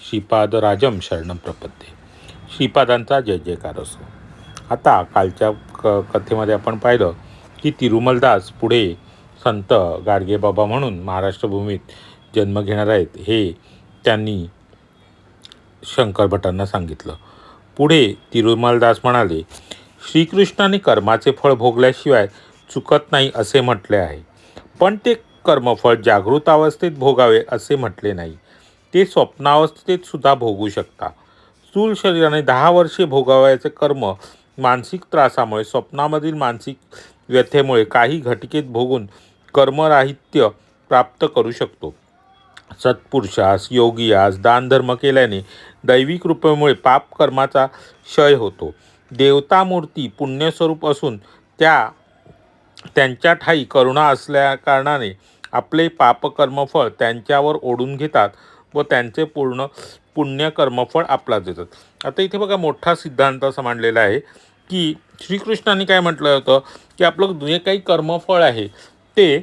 श्रीपादराजम शरणं प्रपद्ये. श्रीपादांचा जय जयकार असो. आता कालच्या कथेमध्ये आपण पाहिलं की तिरुमलदास पुढे संत गाडगेबाबा म्हणून महाराष्ट्र भूमीत जन्म घेणार आहेत हे त्यांनी शंकर भटांना सांगितलं. पुढे तिरुमलदास म्हणाले, श्रीकृष्णाने कर्माचे फळ भोगल्याशिवाय चुकत नाही असे म्हटले आहे, पण ते कर्मफळ जागृत अवस्थेत भोगावे असे म्हटले नाही. ते स्वप्नावस्थेत सुद्धा भोगू शकता. स्थूल शरीराने 10 वर्षे भोगावयाचे कर्म मानसिक त्रासामुळे, स्वप्नामधील मानसिक व्यथेमुळे काही घटकेत भोगून कर्मराहित्य प्राप्त करू शकतो. सत्पुरुषास, योगियास दानधर्म केल्याने दैवी कृपेमुळे पाप कर्माचा क्षय होतो. देवतामूर्ती पुण्यस्वरूप असून त्यांच्या ठाई करुणा असल्या कारणाने आपले पापकर्मफळ त्यांच्यावर ओढून घेतात व त्यांचे पूर्ण पुण्यकर्मफळ आपला देतात. आता इथे बघा मोठा सिद्धांत असा मांडलेला आहे की श्रीकृष्णाने काय म्हटलं होतं की आपलं जे काही कर्मफळ आहे ते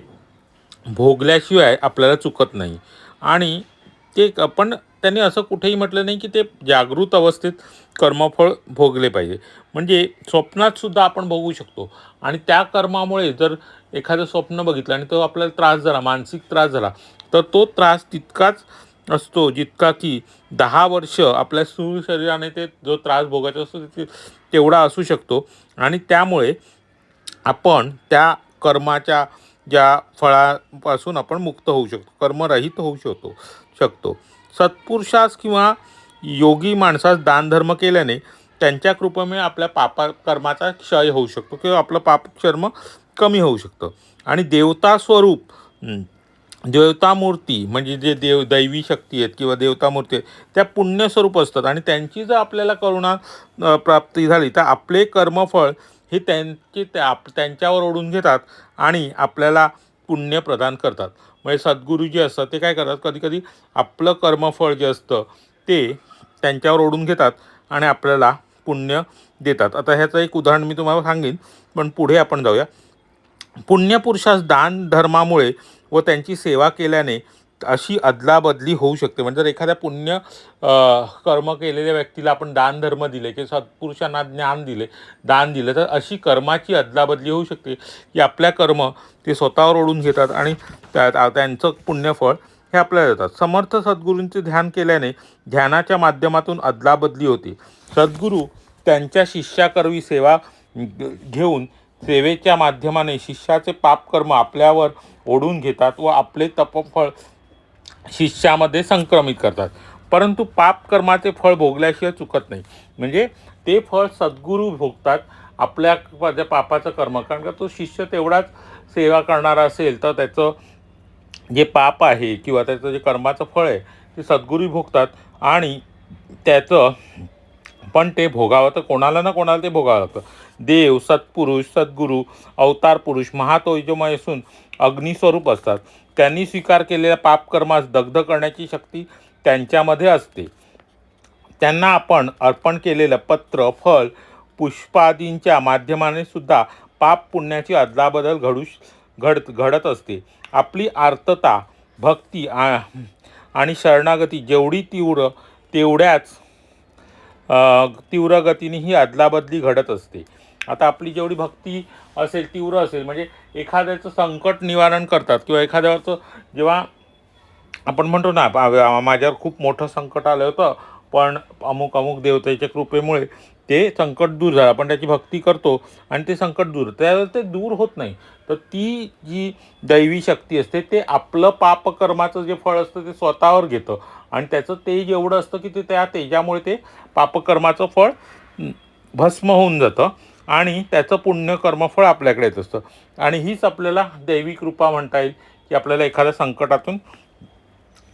भोगल्याशिवाय आपल्याला चुकत नाही. आणि ते पण त्यांनी असं कुठेही म्हटलं नाही की ते जागृत अवस्थेत कर्मफळ भोगले पाहिजे. म्हणजे स्वप्नात सुद्धा आपण भोगू शकतो. आणि त्या कर्मामुळे जर एखादं स्वप्न बघितलं आणि तो आपल्याला त्रास झाला, मानसिक त्रास झाला, तर तो त्रास तितकाच असतो जितका की 10 वर्ष आपल्या स्थूल शरीराने ते जो त्रास भोगायचा असतो तेवढा असू शकतो. आणि त्यामुळे आपण त्या कर्माच्या ज्या फळापासून आपण मुक्त होऊ शकतो, कर्मरहित होऊ शकतो. सत्पुरुषास किंवा योगी माणसास दानधर्म केल्याने त्यांच्या कृपेमुळे आपल्या कर्माचा क्षय होऊ शकतो किंवा आपलं पापकर्म कमी होऊ शकतं. आणि देवता स्वरूप, देवतामूर्ती म्हणजे जे दैवी शक्ती आहेत किंवा देवतामूर्ती आहेत त्या पुण्यस्वरूप असतात. आणि त्यांची जर आपल्याला करुणा प्राप्ती झाली तर आपले कर्मफळ हे त्यांच्यावर ओढून घेतात आणि आपल्याला पुण्य प्रदान करतात. म्हणजे सद्गुरू जे असतात ते काय करतात, कधीकधी आपलं कर्मफळ जे असतं ते त्यांच्यावर ओढून घेतात आणि आपल्याला पुण्य देतात. आता ह्याचं एक उदाहरण मी तुम्हाला सांगेन, पण पुढे आपण जाऊया. पुण्यपुरुषास दान धर्मामुळे व त्यांची सेवा केल्याने अशी अदलाबदली होऊ शकते. म्हणजे जर एखाद्या पुण्य कर्म केलेल्या व्यक्तीला आपण दान धर्म दिले किंवा सत्पुरुषांना दान दिलं तर अशी कर्माची अदलाबदली होऊ शकते की आपल्या कर्म ते स्वतःवर ओढून घेतात आणि त्यांचं पुण्यफळ हे आपल्याला देतात. समर्थ सद्गुरूंचे ध्यान केल्याने ध्यानाच्या माध्यमातून अदलाबदली होते. सद्गुरू त्यांच्या शिष्याकरवी सेवा घेऊन सेवेच्या माध्यमाने शिष्याचे पापकर्म आपल्यावर ओढून घेतात व आपले तपफळ शिष्यामध्ये संक्रमित करतात. परंतु पापकर्माचे फळ भोगल्याशिवाय चुकत नाही. म्हणजे ते फळ सद्गुरू भोगतात आपल्या पापाचं कर्म, कारण का तो शिष्य तेवढाच सेवा करणारा असेल तर त्याचं जे पाप आहे किंवा त्याचं जे कर्माचं फळ आहे ते सद्गुरू भोगतात. आणि त्याचं पण ते भोगावं तर कोणाला ना कोणाला ते भोगावं लागतं. देव, सत्पुरुष, सद्गुरू, अवतार पुरुष महातेजोमय असून अग्निस्वरूप असतात. त्यांनी स्वीकार केलेल्या पापकर्मास दग्ध करण्याची शक्ती त्यांच्यामध्ये असते. त्यांना आपण अर्पण केलेलं पत्र, फळ, पुष्पादींच्या माध्यमाने सुद्धा पाप पुण्याची अदलाबदल घडत असते. आपली आर्तता, भक्ती आणि शरणागती जेवढी तेवढ्याच तीव्र गतीने ही अदलाबदली घडत असते. आता आपली जेवढी भक्ती असेल, तीव्र असेल, म्हणजे एखाद्याचं संकट निवारण करतात किंवा एखाद्यावरचं जेव्हा आपण म्हणतो ना माझ्यावर खूप मोठं संकट आलं होतं पण अमुक देवतेच्या कृपेमुळे ते संकट दूर झालं, आपण त्याची भक्ती करतो आणि ते संकट दूर, त्यावेळेस ते दूर होत नाही. तर ती जी दैवी शक्ती असते ते आपलं पापकर्माचं जे फळ असतं ते स्वतःवर घेतं आणि त्याचं तेज एवढं असतं की ते त्या तेजामुळे ते पापकर्माचं फळ भस्म होऊन जातं आणि त्याचं पुण्यकर्मफळ आपल्याकडे येत असतं. आणि हीच आपल्याला दैवी कृपा म्हणता येईल की आपल्याला एखाद्या संकटातून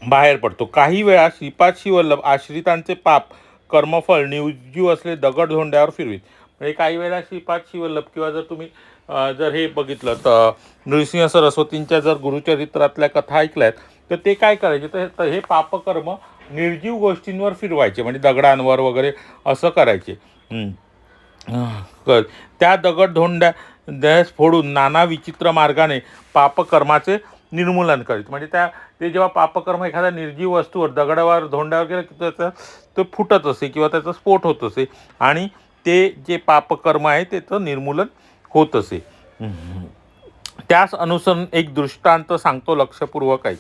बाहेर पडतो. काही वेळा श्रीपाद श्रीवल्लभ आश्रितांचे पाप कर्मफळ निर्जीव असले दगडधोंड्यावर फिरवीत. म्हणजे काही वेळा श्रीपाद श्रीवल्लभ किंवा जर तुम्ही जर हे बघितलं तर नृसिंह सरस्वतींच्या जर गुरुचरित्रातल्या कथा ऐकल्यात तर ते काय करायचे तर हे पापकर्म निर्जीव गोष्टींवर फिरवायचे, म्हणजे दगडांवर वगैरे असं करायचे. त्या दगडधोंड्या फोडून नाना विचित्र मार्गाने पापकर्माचे निर्मूलन करीत. म्हणजे ते जेव्हा पापकर्म एखाद्या निर्जीव वस्तूवर दगडावर धोंड्यावर केलं की त्याचा तो फुटत असे किंवा त्याचा स्फोट होत असे आणि ते जे पापकर्म आहे त्याचं निर्मूलन होत असे. त्यास अनुसरून एक दृष्टांत सांगतो, लक्षपूर्वक आहे.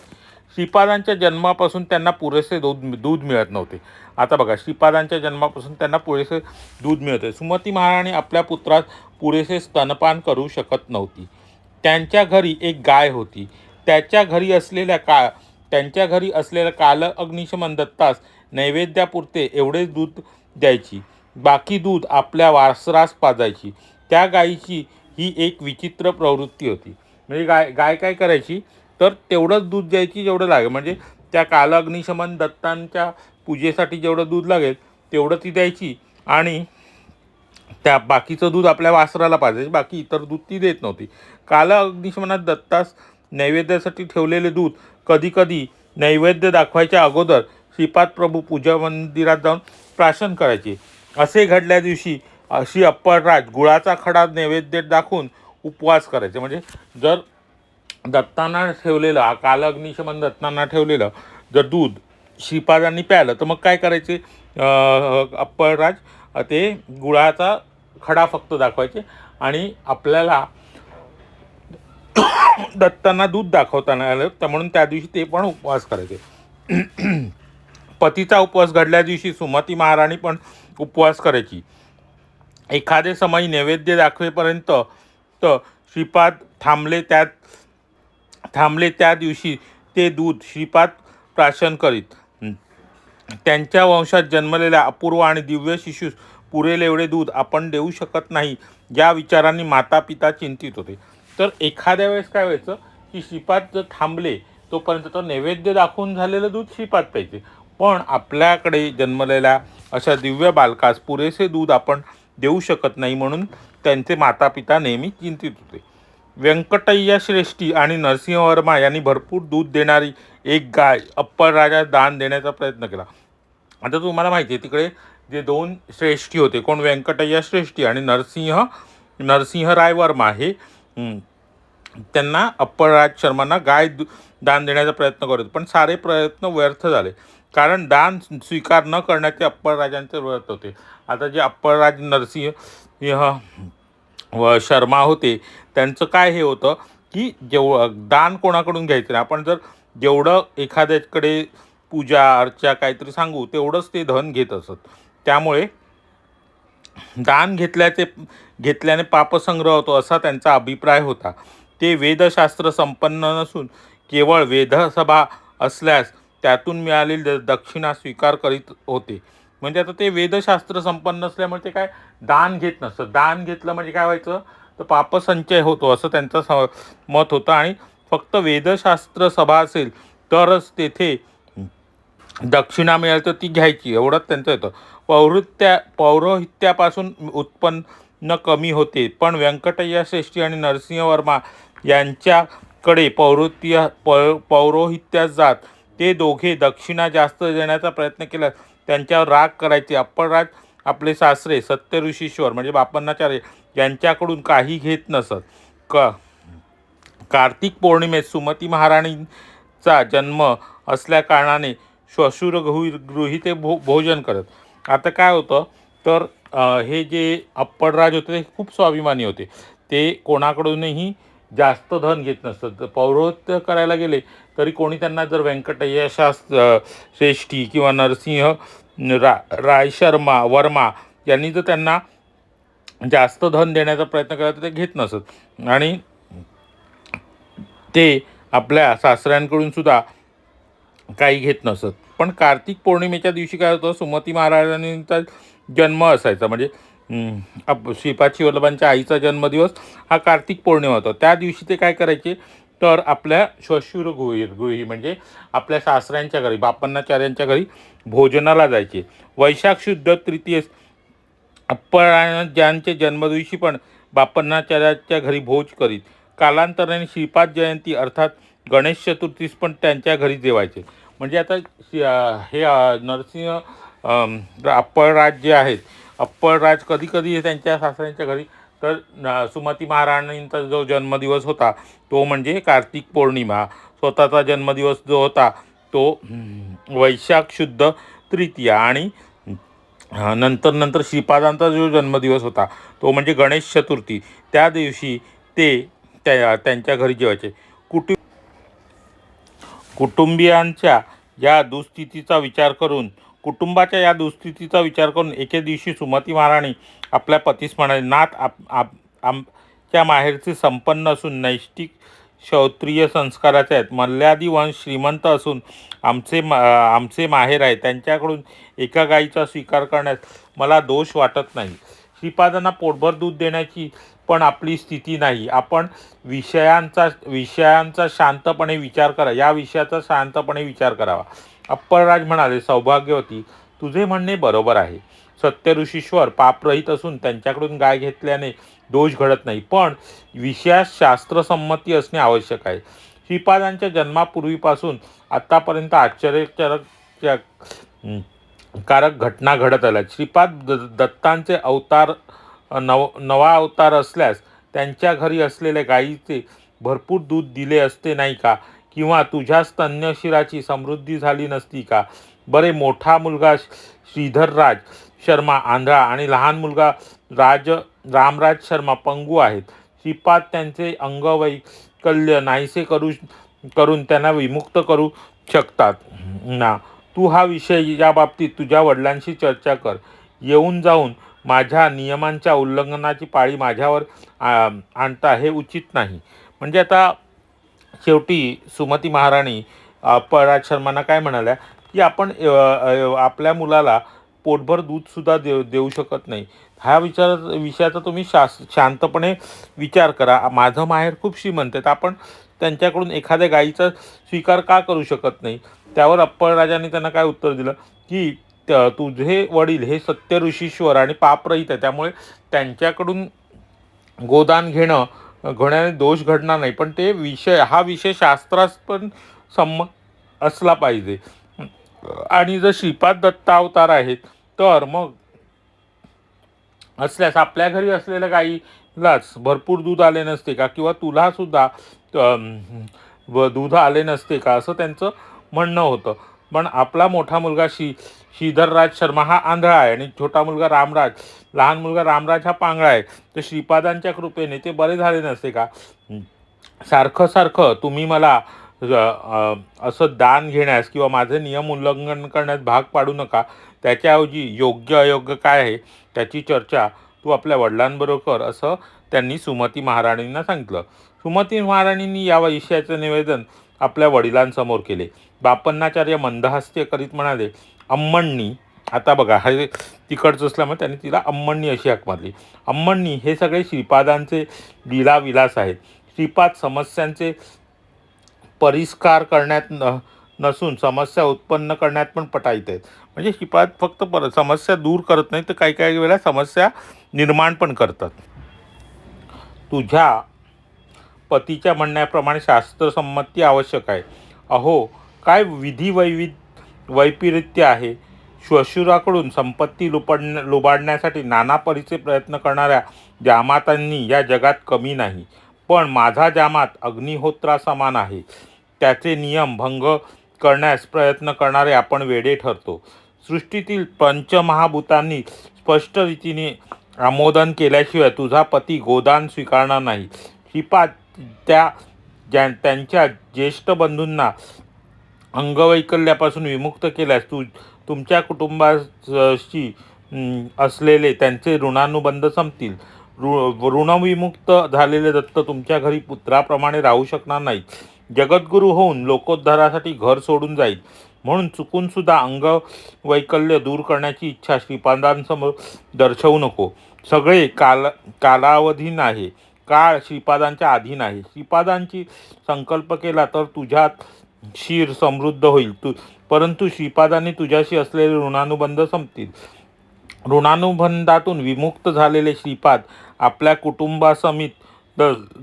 श्रीपादांच्या जन्मापासून त्यांना पुरेसे दूध मिळत नव्हते. आता बघा, श्रीपादांच्या जन्मापासून त्यांना पुरेसे दूध मिळते. सुमती महाराणी आपल्या पुत्रास पुरेसे स्तनपान करू शकत नव्हती. त्यांच्या घरी एक गाय होती. त्यांच्या घरी असलेल्या काल अग्निशमन दत्तास नैवेद्यापुरते एवढेच दूध द्यायची. बाकी दूध आपल्या वासरास पाजायची. त्या गायीची ही एक विचित्र प्रवृत्ती होती. म्हणजे गाय काय करायची, तर तेवढंच दूध द्यायची जेवढं लागेल. म्हणजे त्या काल अग्निशमन दत्तांच्या पूजेसाठी जेवढं दूध लागेल तेवढं ती द्यायची आणि त्या बाकीचं दूध आपल्या वासराला पाजायचे. बाकी इतर दूध ती देत नव्हती. काल अग्निशमनात दत्तास नैवेद्यासाठी ठेवलेले दूध कधीकधी नैवेद्य दाखवायच्या अगोदर श्रीपाद प्रभू पूजा मंदिरात जाऊन प्राशन करायचे. असे घडल्या दिवशी श्री अप्पळराज गुळाचा खडा नैवेद्य दाखवून उपवास करायचे. म्हणजे जर दत्तांना ठेवलेलं, काल अग्निशमन दत्तांना ठेवलेलं जर दूध श्रीपादांनी प्यायलं तर मग काय करायचे, अप्पळराज ते गुळाचा खडा फक्त दाखवायचे आणि आपल्याला दत्तांना दूध दाखवता नाही आलं तर म्हणून त्या दिवशी ते पण उपवास करायचे. पतीचा उपवास घडल्या दिवशी सुमती महाराणी पण उपवास करायची. एखादे समयी नैवेद्य दाखवेपर्यंत तर श्रीपाद थांबले त्या दिवशी ते दूध श्रीपाद प्राशन करीत. त्यांच्या वंशात जन्मलेल्या अपूर्व आणि दिव्य शिशूस पुरेल एवढे दूध आपण देऊ शकत नाही या विचारांनी माता पिता चिंतित होते. तर एखाद्या वेळेस काय व्हायचं की श्रीपाद जर थांबले तोपर्यंत तर नैवेद्य दाखवून झालेलं दूध श्रीपाद प्यायचे, पण आपल्याकडे जन्मलेल्या अशा दिव्य बालकास पुरेसे दूध आपण देऊ शकत नाही म्हणून त्यांचे माता पिता नेहमी चिंतित होते. व्यंकटय्या श्रेष्ठी आणि नरसिंहवर्मा यांनी भरपूर दूध देणारी एक गाय अप्पळराजास दान देण्याचा प्रयत्न केला. आता तुम्हाला माहिती आहे तिकडे जे दोन श्रेष्ठी होते, कोण, व्यंकटय्या श्रेष्ठी आणि नरसिंहराय वर्मा, हे त्यांना अप्पळराज शर्मांना गाय दान देण्याचा प्रयत्न करत, पण सारे प्रयत्न व्यर्थ झाले. कारण दान स्वीकार न करण्याचे अप्पळराजांचे व्रत होते. आता जे अप्पळराज नरसिंह शर्मा होते त्यांचं काय हे होतं की दान कोणाकडून घ्यायचं नाही. आपण जर जेवढं एखाद्याकडे पूजा अर्चा काहीतरी सांगू तेवढंच ते धन घेत असत. त्यामुळे दान घेतल्याने पापसंग्रह होतो असा त्यांचा अभिप्राय होता. ते वेदशास्त्र संपन्न नसून केवळ वेदसभा असल्यास त्यातून मिळालेली दक्षिणा स्वीकार करीत होते. म्हणजे आता ते वेदशास्त्र संपन्न असल्यामुळे ते काय दान घेत नसतं. दान घेतलं म्हणजे काय व्हायचं, तर पापसंचय होतो असं त्यांचं मत होतं आणि फक्त वेदशास्त्र सभा असेल तरच तेथे दक्षिणा मिळेल तर ती घ्यायची, एवढंच त्यांचं होतं. पौरोहित्यापासून उत्पन्न कमी होते, पण व्यंकटय्या श्रेष्ठी आणि नरसिंहवर्मा यांच्याकडे पौरोहित्यास जात ते दोघे दक्षिणा जास्त देण्याचा प्रयत्न केला. त्यांच्यावर राग करायचे. अप्पळराज आपले सासरे सत्यऋषीश्वर म्हणजे बापन्नाचार्य यांच्याकडून काही घेत नसत. कार्तिक पौर्णिमेत सुमती महाराणींचा जन्म असल्या कारणाने श्वशुरगृही ते भोजन करत. आता काय होतं तर हे जे अप्पळराज होते ते खूप स्वाभिमानी होते. ते कोणाकडूनही जास्त धन घेत नसतं. पौरोहित्य करायला गेले तरी कोणी त्यांना जर व्यंकटय्या श्रेष्ठी किंवा राय शर्मा वर्मा यांनी जर त्यांना जास्त धन देण्याचा प्रयत्न केला तर ते घेत नसत आणि ते आपल्या सासऱ्यांकडून सुद्धा काही घेत नसत. पण कार्तिक पौर्णिमेच्या दिवशी काय होतं, सुमती महाराजांचा जन्म असायचा. म्हणजे श्रीपाद वल्लभांच्या आईचा जन्मदिवस हा कार्तिक पौर्णिमा होता. त्या दिवशी ते काय करायचे तर आपल्या श्वशुरगृही म्हणजे आपल्या सासऱ्यांच्या घरी बापन्नाचार्यांच्या घरी भोजनाला जायचे. वैशाख शुद्ध तृतीयेस अप्पळराजांच्या जन्मदिवशी पण बापन्नाचार्याच्या घरी भोज करीत. कालांतराने श्रीपाद जयंती अर्थात गणेश चतुर्थीस पण त्यांच्या घरी जेवायचे. म्हणजे आता हे अप्पळराज जे आहेत, अप्पळराज कधी कधी त्यांच्या सासऱ्यांच्या घरी, तर सुमती महाराणींचा जो जन्मदिवस होता तो म्हणजे कार्तिक पौर्णिमा स्वतःचा जन्मदिवस जो होता तो वैशाख शुद्ध तृतीया आणि नंतर श्रीपादांचा जो जन्मदिवस होता तो म्हणजे गणेश चतुर्थी, त्या दिवशी ते त्यांच्या घरी जेवायचे. कुटुंबियांच्या या दुःस्थितीचा विचार करून कुटुंबाच्या या दुःस्थितीचा विचार करून एके दिवशी सुमती महाराणी आपल्या पतीस म्हणाले, नाथ आमच्या माहेरचे संपन्न असून नैष्टिक क्षत्रिय संस्काराचे आहेत. मल्ल्यादी वंश श्रीमंत असून आमचे माहेर आहे. त्यांच्याकडून एका गायीचा स्वीकार करण्यास मला दोष वाटत नाही. श्रीपादांना पोटभर दूध देण्याची पण आपली स्थिती नाही. आपण विषयांचा शांतपणे विचार करा, या विषयाचा शांतपणे विचार करावा. अप्पलराज म्हणाले, सौभाग्यवती, तुझे म्हणणे बरोबर आहे. सत्य ऋषीश्वर पापरहित असून त्यांच्याकडून गाय घेतल्याने दोष घडत नाही, पण विषयात शास्त्रसंमती असणे आवश्यक आहे. श्रीपादांच्या जन्मापूर्वीपासून आतापर्यंत कारक घटना घडत आल्या. श्रीपाद दत्तांचे नवा अवतार असल्यास त्यांच्या घरी असलेल्या गायीचे भरपूर दूध दिले असते नाही का? किंवा तुझ्या स्तन्यशिराची समृद्धी झाली नसती का? बरे, मोठा मुलगा श्रीधरराज शर्मा आंधळा आणि लहान मुलगा रामराज शर्मा पंगू आहेत. श्रीपाद त्यांचे अंगवैकल्य नाहीसे करून त्यांना विमुक्त करू शकतात ना. तू हा विषय या बाबतीत तुझ्या वडिलांशी चर्चा कर. येऊन जाऊन माझ्या नियमांच्या उल्लंघनाची पाळी माझ्यावर आणता हे उचित नाही. म्हणजे आता शेवटी सुमती महाराणी अप्पलराज शर्मांना काय म्हणाल्या की आपण आपल्या मुलाला पोटभर दूधसुद्धा देऊ शकत नाही. ह्या विषयाचा तुम्ही शांतपणे विचार करा. माझं माहेर खूप श्रीमंत आहे, आपण त्यांच्याकडून एखाद्या गायीचा स्वीकार का करू शकत नाही? त्यावर अप्पलराजांनी त्यांना काय उत्तर दिलं की तुझे वडील हे सत्य ऋषीश्वर आणि पापरहित आहे, त्यामुळे त्यांच्याकडून गोदान घेण्याने दोष घडणार नाही, पण हा विषय शास्त्रास पण संमत असला पाहिजे. आणि जर श्रीपाद दत्ता अवतार आहेत तर मग असल्यास आपल्या घरी असलेल्या गाईलाच भरपूर दूध आले नसते का? किंवा तुला सुद्धा दूध आले नसते का? असं त्यांचं म्हणणं होतं. पण आपला मोठा मुलगा श्रीधरराज शर्मा हा आंधळा आहे आणि छोटा मुलगा लहान मुलगा रामराज हा पांगळा आहे. तर श्रीपादांच्या कृपेने ते बरे झाले नसते का? सारखं तुम्ही मला असं दान घेण्यास किंवा माझे नियम उल्लंघन करण्यास भाग पाडू नका. त्याच्याऐवजी योग्य अयोग्य काय आहे त्याची चर्चा तू आपल्या वडिलांबरोबर कर, असं त्यांनी सुमती महाराणींना सांगितलं. सुमती महाराणींनी या विषयाचं निवेदन आपल्या वडिलांसमोर केले. बापन्नाचार्य मंदहास्य करीत म्हणाले, अम्मण्णी, आता बघा हे तिकडचं असल्यामुळे त्यांनी तिला अम्मण्णी अशी हाक मारली. अम्मण्णी, हे सगळे श्रीपादांचे लीलाविलास आहेत. श्रीपाद समस्यांचे परिष्कार करण्यात नसून समस्या उत्पन्न करण्यात पण पटाईत आहेत. म्हणजे श्रीपाद फक्त समस्या दूर करत नाही, तर काही वेळेला समस्या निर्माण पण करतात. तुझ्या पतीच्या म्हणण्याप्रमाणे शास्त्रसंमती आवश्यक आहे. अहो, काय वैपरीत्य आहे. श्वशुराकडून संपत्ती लुबाडण्यासाठी नाना परीचे प्रयत्न करणाऱ्या जामातांनी या जगात कमी नाही. पण माझा जामात अग्निहोत्रा समान आहे. त्याचे नियम भंग करण्यास प्रयत्न करणारे आपण वेडे ठरतो. सृष्टीतील पंचमहाभूतांनी स्पष्ट रीतीने आमोदन केल्याशिवाय तुझा पती गोदान स्वीकारणार नाही. श्रीपाद त्यांच्या ज्येष्ठ बंधूंना अंगवैकल्यापासून विमुक्त केल्यास तुमच्या कुटुंबाशी असलेले त्यांचे ऋणानुबंध संपतील. ऋणविमुक्त झालेले दत्त तुमच्या घरी पुत्राप्रमाणे राहू शकणार नाहीत. जगद्गुरू होऊन लोकोद्धारासाठी घर सोडून जाईल. म्हणून चुकूनसुद्धा अंगवैकल्य दूर करण्याची इच्छा श्रीपादांसमोर दर्शवू नको. सगळे कालावधीन आहे. काळ श्रीपादांच्या अधीन आहे. श्रीपादांची संकल्प केला तर तुझ्यात क्षीर समृद्ध होईल. परंतु श्रीपादांनी तुझ्याशी असलेले ऋणानुबंध संपतील. ऋणानुबंधातून विमुक्त झालेले श्रीपाद आपल्या कुटुंबासमित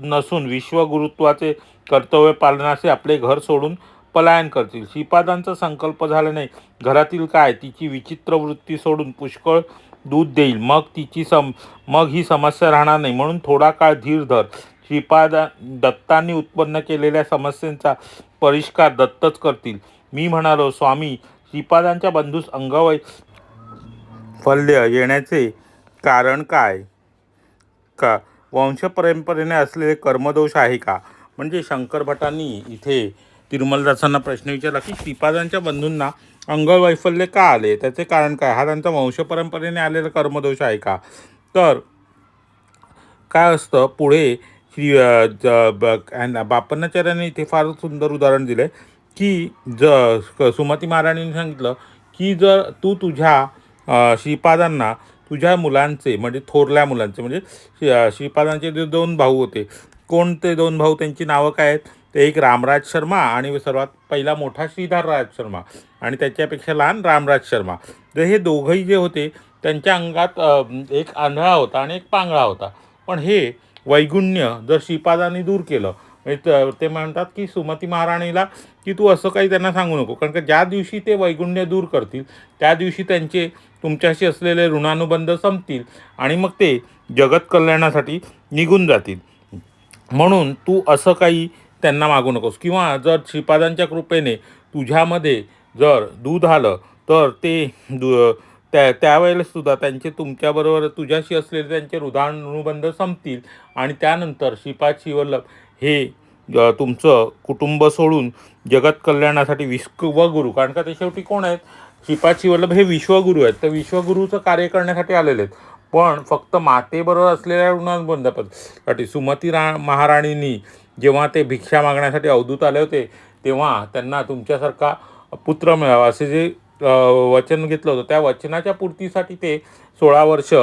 नसून विश्वगुरुत्वाचे कर्तव्य पालनाचे आपले घर सोडून पलायन करतील. श्रीपादांचा संकल्प झाल्याने घरातील काय तिची विचित्र वृत्ती सोडून पुष्कळ दूध देईल. मग ही समस्या राहणार नाही. म्हणून थोडा काळ धीर धर. श्रीपादा दत्तांनी उत्पन्न केलेल्या समस्यांचा परिष्कार दत्तच करतील. मी म्हणालो, स्वामी, श्रीपादांच्या बंधूस अंगवैफल्य येण्याचे कारण काय? का वंशपरंपरेने असलेले कर्मदोष आहे का? म्हणजे शंकर भटांनी इथे तिरुमलदासांना प्रश्न विचारला की श्रीपादांच्या बंधूंना अंगवैफल्य का आले, त्याचे कारण काय? हा त्यांचा वंशपरंपरेने आलेला कर्मदोष आहे का? तर काय असतं पुढे बापन्नाचार्यांनी इथे फार सुंदर उदाहरण दिलं की सुमती महाराणींनी सांगितलं की जर तू तुझ्या श्रीपादांना तुझ्या मुलांचे म्हणजे थोरल्या मुलांचे म्हणजे श्रीपादांचे जे 2 भाऊ होते, कोणते 2 भाऊ, त्यांची नावं काय आहेत? ते एक रामराज शर्मा आणि सर्वात पहिला मोठा श्रीधरराज शर्मा आणि त्याच्यापेक्षा लहान रामराज शर्मा. तर हे दोघंही जे होते त्यांच्या अंगात एक आंधळा होता आणि एक पांगळा होता. पण हे वैगुण्य जर श्रीपादांनी दूर केलं म्हणजे ते म्हणतात की सुमती महाराणीला की तू असं काही त्यांना सांगू नको, कारण का ज्या दिवशी ते वैगुण्य दूर करतील त्या दिवशी त्यांचे तुमच्याशी असलेले ऋणानुबंध संपतील आणि मग ते जगत कल्याणासाठी निघून जातील. म्हणून तू असं काही त्यांना मागू नकोस. किंवा जर श्रीपादांच्या कृपेने तुझ्यामध्ये जर दूध आलं तर ते त्यावेळेला सुद्धा त्यांचे तुमच्याबरोबर तुझ्याशी असलेले त्यांचे ऋणानुबंध संपतील आणि त्यानंतर श्रीपाद श्रीवल्लभ हे तुमचं कुटुंब सोडून जगत कल्याणासाठी विश्वगुरू, कारण का ते शेवटी कोण आहेत? श्रीपाद श्रीवल्लभ हे विश्वगुरू आहेत. तर विश्वगुरूचं कार्य करण्यासाठी आलेले आहेत. पण फक्त मातेबरोबर असलेल्या ऋणानुबंधासाठी सुमती महाराणींनी जेव्हा ते भिक्षा मागण्यासाठी अवधूत आले होते तेव्हा त्यांना तुमच्यासारखा पुत्र मिळावा असे जे वचन घेतलं होतं त्या वचनाच्या पूर्तीसाठी ते 16 वर्ष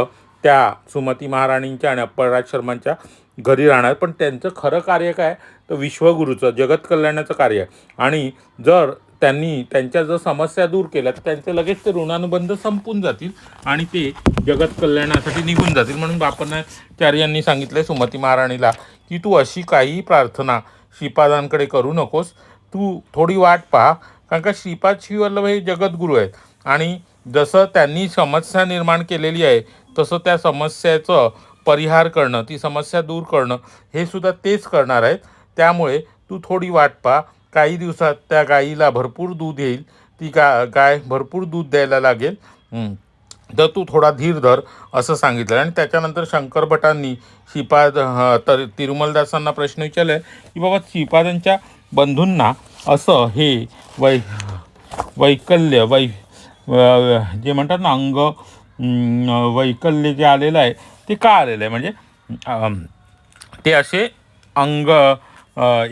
त्या सुमती महाराणींच्या आणि अप्पलराज शर्मांच्या घरी राहणार. पण त्यांचं खरं कार्य काय? तर विश्वगुरूचं जगत कल्याणाचं कार्य. आणि जर त्यांनी त्यांच्या जर समस्या दूर केल्या तर त्यांचे लगेच ते ऋणानुबंध संपून जातील आणि ते जगत कल्याणासाठी निघून जातील. म्हणून बापन्नाचार्यांनी सांगितलं सुमती महाराणीला की तू अशी काही प्रार्थना श्रीपादांकडे करू नकोस, तू थोडी वाट पहा, कारण का श्रीपाद श्रीवल्लभ हे जगद्गुरू आहेत आणि जसं त्यांनी समस्या निर्माण केलेली आहे तसं त्या समस्येचं परिहार करणं, ती समस्या दूर करणं हे सुद्धा तेच करणार आहेत. त्यामुळे तू थोडी वाट पहा, काही दिवसात त्या गाईला भरपूर दूध येईल, ती गाय भरपूर दूध द्यायला लागेल, तर तू थोडा धीर धर असं सांगितलं. आणि त्याच्यानंतर शंकर भटांनी तिरुमलदासांना प्रश्न विचारले की बाबा श्रीपादांच्या बंधूंना असं हे वैकल्य जे म्हणतात ना वैकल्य जे आलेलं आहे ते का आलेलं आहे, म्हणजे ते असे अंग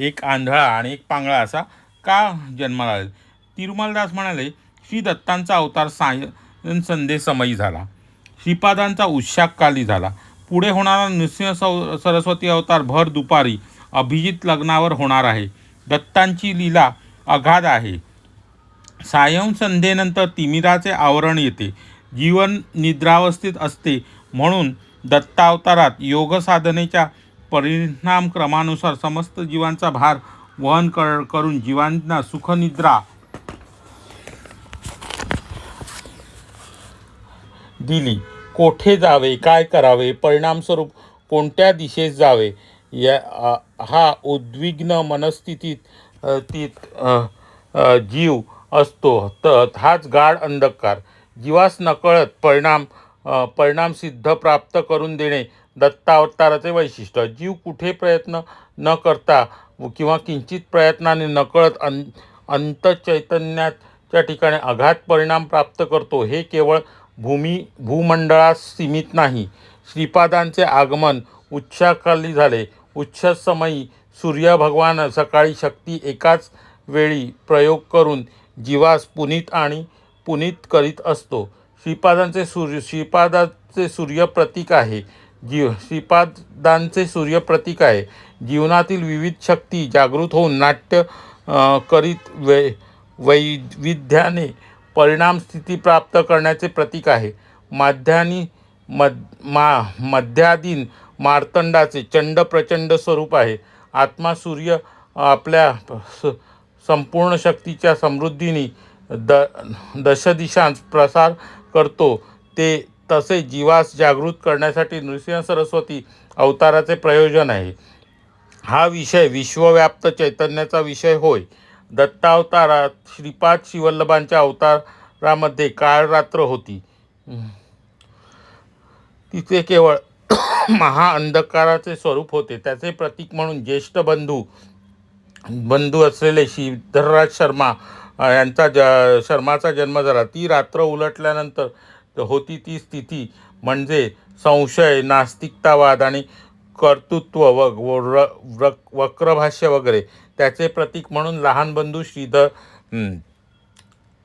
एक आंधळा आणि एक पांगळा असा का जन्माला आले? तिरुमलदास म्हणाले, श्री दत्तांचा अवतार सायन संध्येसमयी झाला, श्रीपादांचा उशाककाली झाला, पुढे होणारा नृसिंह सरस्वती अवतार भर दुपारी अभिजित लग्नावर होणार आहे. दत्तांची लीला अगाध आहे. सायं संध्येनंतर तिमिराचे आवरण येते, जीवन निद्रावस्थेत असते. म्हणून दत्तावतारात योग साधनेच्या परिणामक्रमानुसार समस्त जीवांचा भार वहन करून जीवांना सुखनिद्रा दिली. कोठे जावे, काय करावे, परिणामस्वरूप कोणत्या दिशेस जावे हा उद्विग्न मनस्थितीत जीव असतो. तर हाच गाढ अंधकार जीवास नकळत परिणाम सिद्ध प्राप्त करून देणे दत्तावताराचे वैशिष्ट्य. जीव कुठे प्रयत्न न करता किंवा किंचित प्रयत्नाने नकळत अंतचैतन्याच्या ठिकाणी अगाध परिणाम प्राप्त करतो. हे केवळ भूमंडळास सीमित नाही. श्रीपादांचे आगमन उच्छाखाली झाले. उच्छसमयी सूर्य भगवान सकाळी शक्ती एकाच वेळी प्रयोग करून जीवास पुनीत करीत असतो. श्रीपादांचे सूर्य प्रतीक आहे. श्रीपादांचे सूर्य प्रतीक आहे. जीवनातील विविध शक्ती जागृत होऊन नाट्य करीत वैविध्याने परिणाम स्थिती प्राप्त करण्याचे प्रतीक आहे. मध्याधीन मार्तंडाचे चंड प्रचंड स्वरूप आहे. आत्मा सूर्य आपल्या संपूर्ण शक्तीच्या समृद्धीने दशदिशांत प्रसार करतो. ते तसे जीवास जागृत करण्यासाठी नृसिंह सरस्वती अवताराचे प्रयोजन आहे. हा विषय विश्वव्याप्त चैतन्याचा विषय होय. दत्तावतारात श्रीपाद श्रीवल्लभांच्या अवतारामध्ये काळ रात्र होती. तिचे केवळ महाअंधकाराचे स्वरूप होते. त्याचे प्रतीक म्हणून ज्येष्ठ बंधू असलेले श्रीधरराज शर्मा यांचा शर्माचा जन्म झाला. ती रात्र उलटल्यानंतर होती ती स्थिती म्हणजे संशय, नास्तिकतावाद आणि कर्तृत्व वक्रभाष्य वगैरे. त्याचे प्रतीक म्हणून लहान बंधू श्रीधर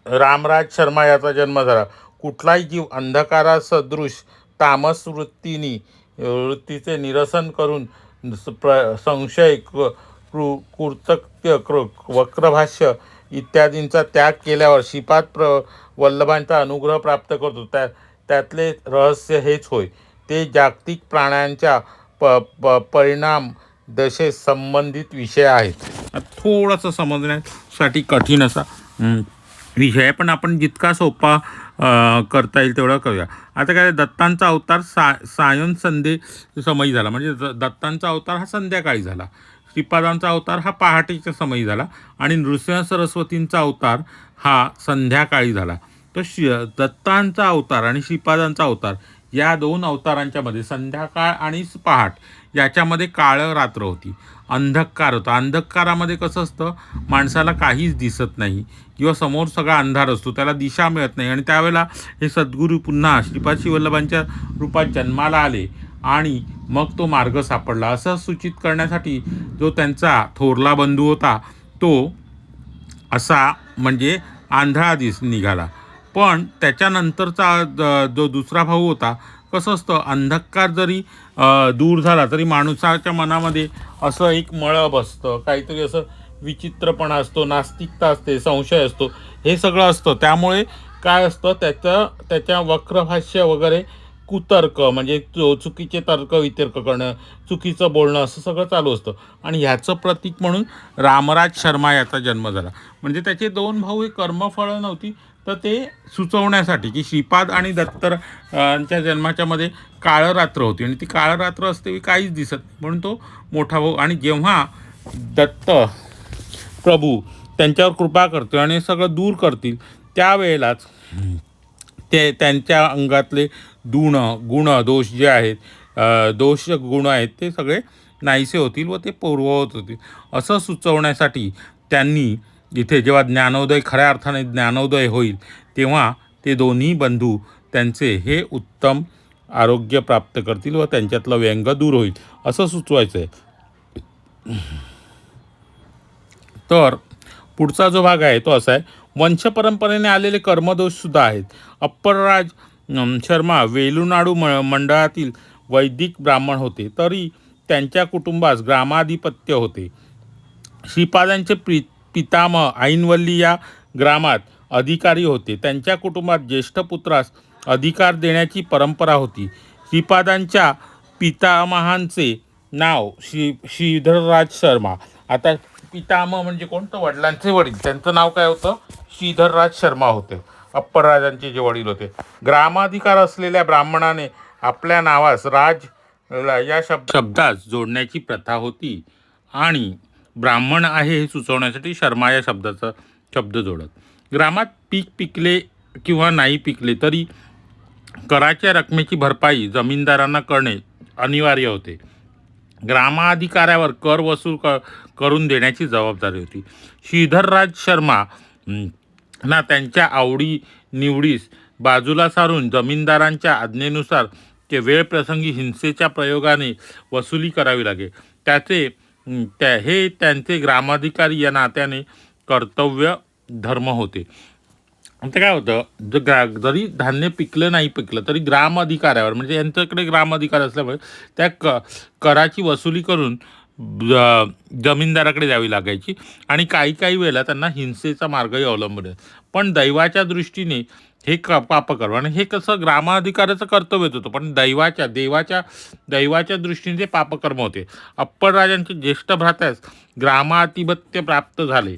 रामराज शर्मा याचा जन्म झाला. कुठलाही जीव अंधकारासदृश तामस वृत्तीचे निरसन करून संशय, कुर्तक्य, वक्रभाष्य इत्यादींचा त्याग केल्यावर श्रीपाद वल्लभांचा अनुग्रह प्राप्त करतो. त्यातले रहस्य हेच होय. ते जागतिक प्राण्यांच्या परिणाम दशे संबंधित विषय आहेत. थोडंसं समजण्यासाठी कठीण असा विषय आहे, पण आपण जितका सोपा करता येईल तेवढा करूया. आता काय, दत्तांचा अवतार सायन संध्ये समयी झाला, म्हणजे दत्तांचा अवतार हा संध्याकाळी झाला. श्रीपादांचा अवतार हा पहाटेच्या समयी झाला आणि नृसिंह सरस्वतींचा अवतार हा संध्याकाळी झाला. तर दत्तांचा अवतार आणि श्रीपादांचा अवतार या दोन अवतारांच्या मध्ये संध्याकाळ आणि पहाट याच्यामध्ये काळ रात्र होती, अंधकार होता. अंधकारामध्ये कसं असतं, माणसाला काहीच दिसत नाही किंवा समोर सगळा अंधार असतो, त्याला दिशा मिळत नाही. आणि त्यावेळेला हे सद्गुरू पुन्हा श्रीपाद श्रीवल्लभांच्या रूपात जन्माला आले आणि मग तो मार्ग सापडला असं सूचित करण्यासाठी जो त्यांचा थोरला बंधू होता तो असा म्हणजे आंधळा निघाला. पण त्याच्यानंतरचा जो दुसरा भाऊ होता, कसं असतं, अंधकार जरी दूर झाला तरी माणसाच्या मनामध्ये असं एक मळब असतं, काहीतरी असं विचित्रपणा असतो, नास्तिकता असते, संशय असतो, हे सगळं असतं. त्यामुळे काय असतं, त्याच्या वक्रभाष्य वगैरे, कुतर्क म्हणजे चुकीचे तर्क वितर्क करणं, चुकीचं बोलणं, असं सगळं चालू असतं. आणि ह्याचं प्रतीक म्हणून रामराज शर्मा याचा जन्म झाला. म्हणजे त्याचे दोन भाऊ हे कर्मफळं नव्हती, तर ते सुचवण्यासाठी की श्रीपाद आणि दत्तांच्या जन्माच्या मध्ये काळरात्र होती आणि ती काळरात्र असते, काहीच दिसत नाही, म्हणून तो मोठा भाऊ. आणि जेव्हा दत्त प्रभू त्यांच्यावर कृपा करतो आणि सगळं दूर करतील, त्यावेळेलाच ते त्यांच्या अंगातले गुण दोष जे आहेत, दोष गुण आहेत, ते सगळे नाहीसे होतील व ते पूर्ववत होतील असं सुचवण्यासाठी त्यांनी इथे जेव्हा ज्ञानोदय, खऱ्या अर्थाने ज्ञानोदय होईल, तेव्हा ते दोन्ही बंधू त्यांचे हे उत्तम आरोग्य प्राप्त करतील व त्यांच्यातलं व्यंग दूर होईल असं सुचवायचं आहे. तर पुढचा जो भाग आहे तो असा आहे, वंशपरंपरेने आलेले कर्मदोषसुद्धा आहेत. अप्परराज शर्मा वेलुनाडू मंडळातील वैदिक ब्राह्मण होते, तरी त्यांच्या कुटुंबास ग्रामाधिपत्य होते. श्रीपादांचे पितामह ऐनवल्ली या ग्रामात अधिकारी होते. त्यांच्या कुटुंबात ज्येष्ठ पुत्रास अधिकार देण्याची परंपरा होती. श्रीपादांच्या पितामहांचे नाव श्रीधरराज शर्मा. आता पितामह म्हणजे कोणतं, वडिलांचे वडील, त्यांचं नाव काय होतं, श्रीधरराज शर्मा होते. अप्परराजांचे जे वडील होते. ग्रामाधिकार असलेल्या ब्राह्मणाने आपल्या नावास राज या शब्दास जोडण्याची प्रथा होती आणि ब्राह्मण आहे हे सुचवण्यासाठी शर्मा या शब्दाचा शब्द जोडत. ग्रामात पीक पिकले किंवा नाही पिकले तरी कराच्या रकमेची भरपाई जमीनदारांना करणे अनिवार्य होते. ग्रामाधिकाऱ्यावर कर वसूल करून देण्याची जबाबदारी होती. श्रीधरराज शर्मा ना त्यांच्या आवडी निवडीस बाजूला सारून जमीनदारांच्या आज्ञेनुसार ते वेळप्रसंगी हिंसेच्या प्रयोगाने वसुली करावी लागे. हे त्यांचे ग्रामाधिकारी या नात्याने कर्तव्य धर्म होते. आता काय होतं, जरी धान्य पिकलं नाही पिकलं तरी ग्रामाधिकाऱ्यावर, म्हणजे यांच्याकडे ग्रामाधिकार असल्यामुळे त्या कराची वसुली करून जमीनदाराकडे द्यावी लागायची आणि काही वेळेला त्यांना हिंसेचा मार्गही अवलंबून. पण दैवाच्या दृष्टीने हे पापकर्म, आणि हे कसं ग्रामाधिकाऱ्याचं कर्तव्यच होतं, पण दैवाच्या दृष्टीने ते पापकर्म होते. अप्परराजांचे ज्येष्ठ भ्रात्यास ग्रामाधिपत्य प्राप्त झाले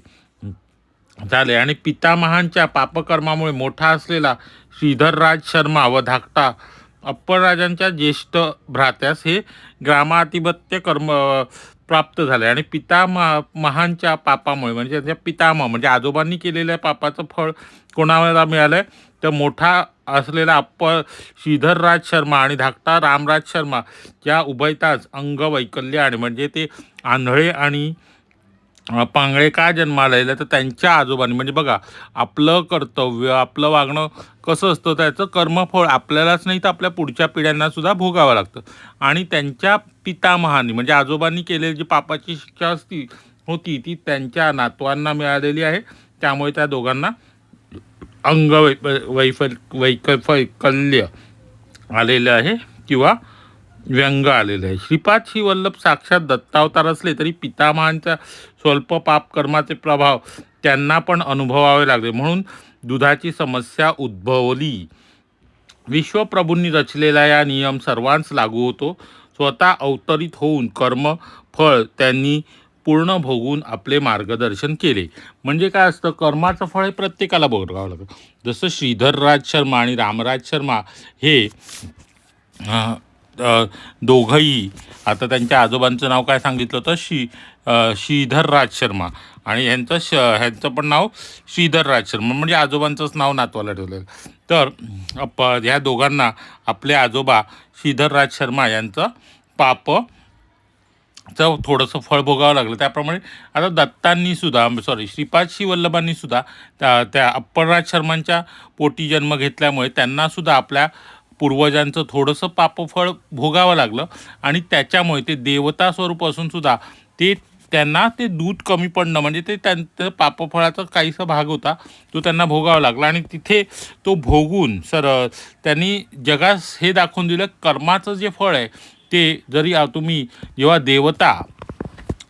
आणि पितामहांच्या पापकर्मामुळे मोठा असलेला श्रीधरराज शर्मा व धाकटा अप्परराजांच्या ज्येष्ठ भ्रात्यास हे ग्रामाधिपत्य प्राप्त झाले आणि पितामहांच्या पापामुळे म्हणजे त्यांच्या पितामह म्हणजे आजोबांनी केलेल्या पापाचं फळ कोणाला मिळालंय तर मोठा असलेला श्रीधरराज शर्मा आणि धाकटा रामराज शर्मा या उभयताच अंगवैकल्य आणि म्हणजे ते आंधळे आणि पांगळे का जन्माला येईल तर त्यांच्या आजोबांनी म्हणजे बघा आपलं कर्तव्य आपलं वागणं कसं असतं त्याचं कर्मफळ आपल्यालाच नाही तर आपल्या पुढच्या पिढ्यांना सुद्धा भोगावं लागतं आणि त्यांच्या पितामहांनी म्हणजे आजोबांनी केलेली जी पापाची शिक्षा होती ती त्यांच्या नातवांना मिळालेली आहे. त्यामुळे त्या दोघांना वैकल्य आलेलं आहे किंवा व्यंग आलेलं आहे. श्रीपाद श्री वल्लभ साक्षात दत्तावतार असले तरी पितामहांच्या स्वल्प पापकर्माचे प्रभाव त्यांना पण अनुभवावे लागले म्हणून दुधाची समस्या उद्भवली. विश्वप्रभूंनी रचलेला या नियम सर्वांस लागू होतो. स्वतः अवतरित होऊन कर्म फळ त्यांनी पूर्ण भोगून आपले मार्गदर्शन केले. म्हणजे काय असतं कर्माचं फळ हे प्रत्येकाला भोगावं लागतं. जसं श्रीधरराज शर्मा आणि रामराज शर्मा हे दोघंही आता त्यांच्या आजोबांचं नाव काय सांगितलं होतं श्रीधरराज शर्मा आणि ह्यांचं पण नाव श्रीधरराज शर्मा म्हणजे आजोबांचंच नाव नातवाला ठेवलं. तर ह्या दोघांना आपले आजोबा श्रीधरराज शर्मा यांचं पापचं थोडंसं फळ भोगावं लागलं. त्याप्रमाणे आता दत्तांनी सुद्धा श्रीपाद श्री वल्लभांनी सुद्धा त्या अप्पलराज शर्मांच्या पोटी जन्म घेतल्यामुळे त्यांना सुद्धा आपल्या पूर्वजांचं थोडंसं पापफळ भोगावं लागलं आणि त्याच्यामुळे ते देवता स्वरूप असून सुद्धा त्यांना ते दूध कमी पडणं म्हणजे ते त्यांचं पापफळाचा काहीसा भाग होता तो त्यांना भोगावा लागला आणि तिथे तो भोगून त्यांनी जगास हे दाखवून दिलं कर्माचं जे फळ आहे ते जरी तुम्ही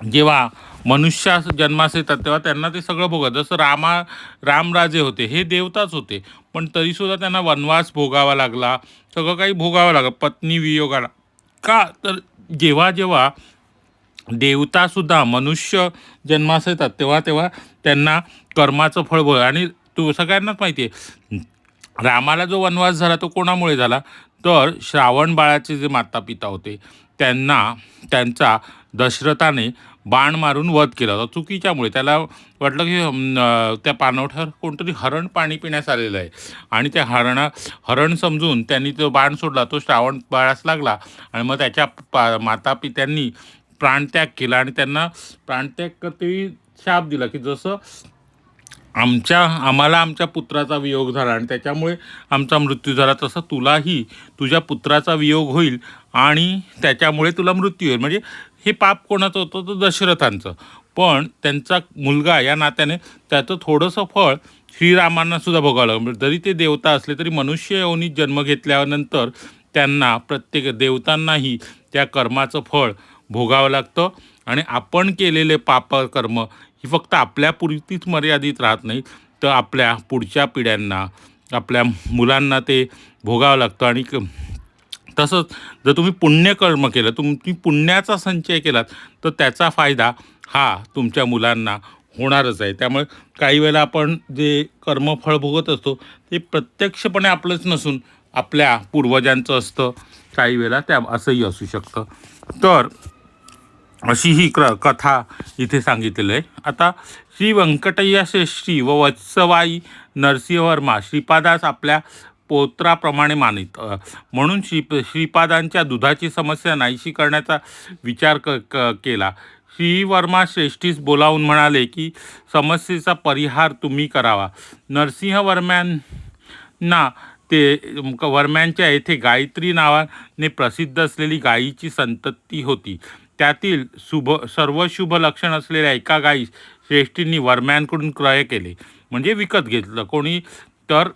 जेव्हा मनुष्य जन्मास येतात तेव्हा त्यांना ते सगळं भोगत जसं रामराजे होते हे देवताच होते पण तरीसुद्धा त्यांना वनवास भोगावा लागला सगळं काही भोगावं लागलं पत्नी वियोगाला का तर जेव्हा देवतासुद्धा मनुष्य जन्मास येतात तेव्हा त्यांना कर्माचं फळ भोग आणि सगळ्यांनाच माहिती आहे रामाला जो वनवास झाला तो कोणामुळे झाला तर श्रावण बाळाचे जे माता पिता होते त्यांचा दशरथाने बाण मारून वध केला होता चुकीच्यामुळे. त्याला वाटलं की त्या पाणवठ्यावर कोणतरी हरण पाणी पिण्यास आलेलं आहे आणि त्या हरण समजून त्यांनी तो बाण सोडला तो श्रावण बाळास लागला आणि मग त्याच्या माता पित्यांनी प्राणत्याग केला आणि त्यांना प्राणत्याग करते शाप दिला की जसं आम्हाला आमच्या पुत्राचा वियोग झाला आणि त्याच्यामुळे आमचा मृत्यू झाला तसं तुलाही तुझ्या पुत्राचा वियोग होईल आणि त्याच्यामुळे तुला मृत्यू होईल. म्हणजे हे पाप कोणाचं होतं तर दशरथांचं पण त्यांचा मुलगा या नात्याने त्याचं थोडंसं फळ श्रीरामांना सुद्धा भोगावं लागलं. जरी ते देवता असले तरी मनुष्य योनीत जन्म घेतल्यानंतर त्यांना प्रत्येक देवतांनाही त्या कर्माचं फळ भोगावं लागतं आणि आपण केलेले पापकर्म ही फक्त आपल्यापुरतीच मर्यादित राहत नाही तर आपल्या पुढच्या पिढ्यांना आपल्या मुलांना ते भोगावं लागतं. आणि तसंच जर तुम्ही पुण्यकर्म केलं तुम्ही पुण्याचा संचय केलात तर त्याचा फायदा हा तुमच्या मुलांना होणारच आहे. त्यामुळे काही वेळेला आपण जे कर्मफळ भोगत असतो ते प्रत्यक्षपणे आपलंच नसून आपल्या पूर्वजांचं असतं काही वेळेला त्या असंही असू शकतं. तर अशी ही कथा इथे सांगितलेलं आहे. आता श्री व्यंकटय्या श्रेष्ठी व वत्सवाई नरसिंहवर्मा श्रीपादास आपल्या पौत्राप्रमाणे मानित म्हणून श्रीपादांच्या दुधाची समस्या नाहीशी करण्याचा विचार केला. श्रीवर्मा श्रेष्ठीस बोलावून म्हणाले की समस्येचा परिहार तुम्ही करावा. नरसिंहवर्म्यांना वर्म्यांच्या येथे गायत्री नावाने प्रसिद्ध असलेली गायीची संतती होती. त्यातील सर्व शुभ लक्षण असलेल्या एका गायीस श्रेष्ठींनी वर्म्यांकडून क्रय केले म्हणजे विकत घेतलं. कोणी तर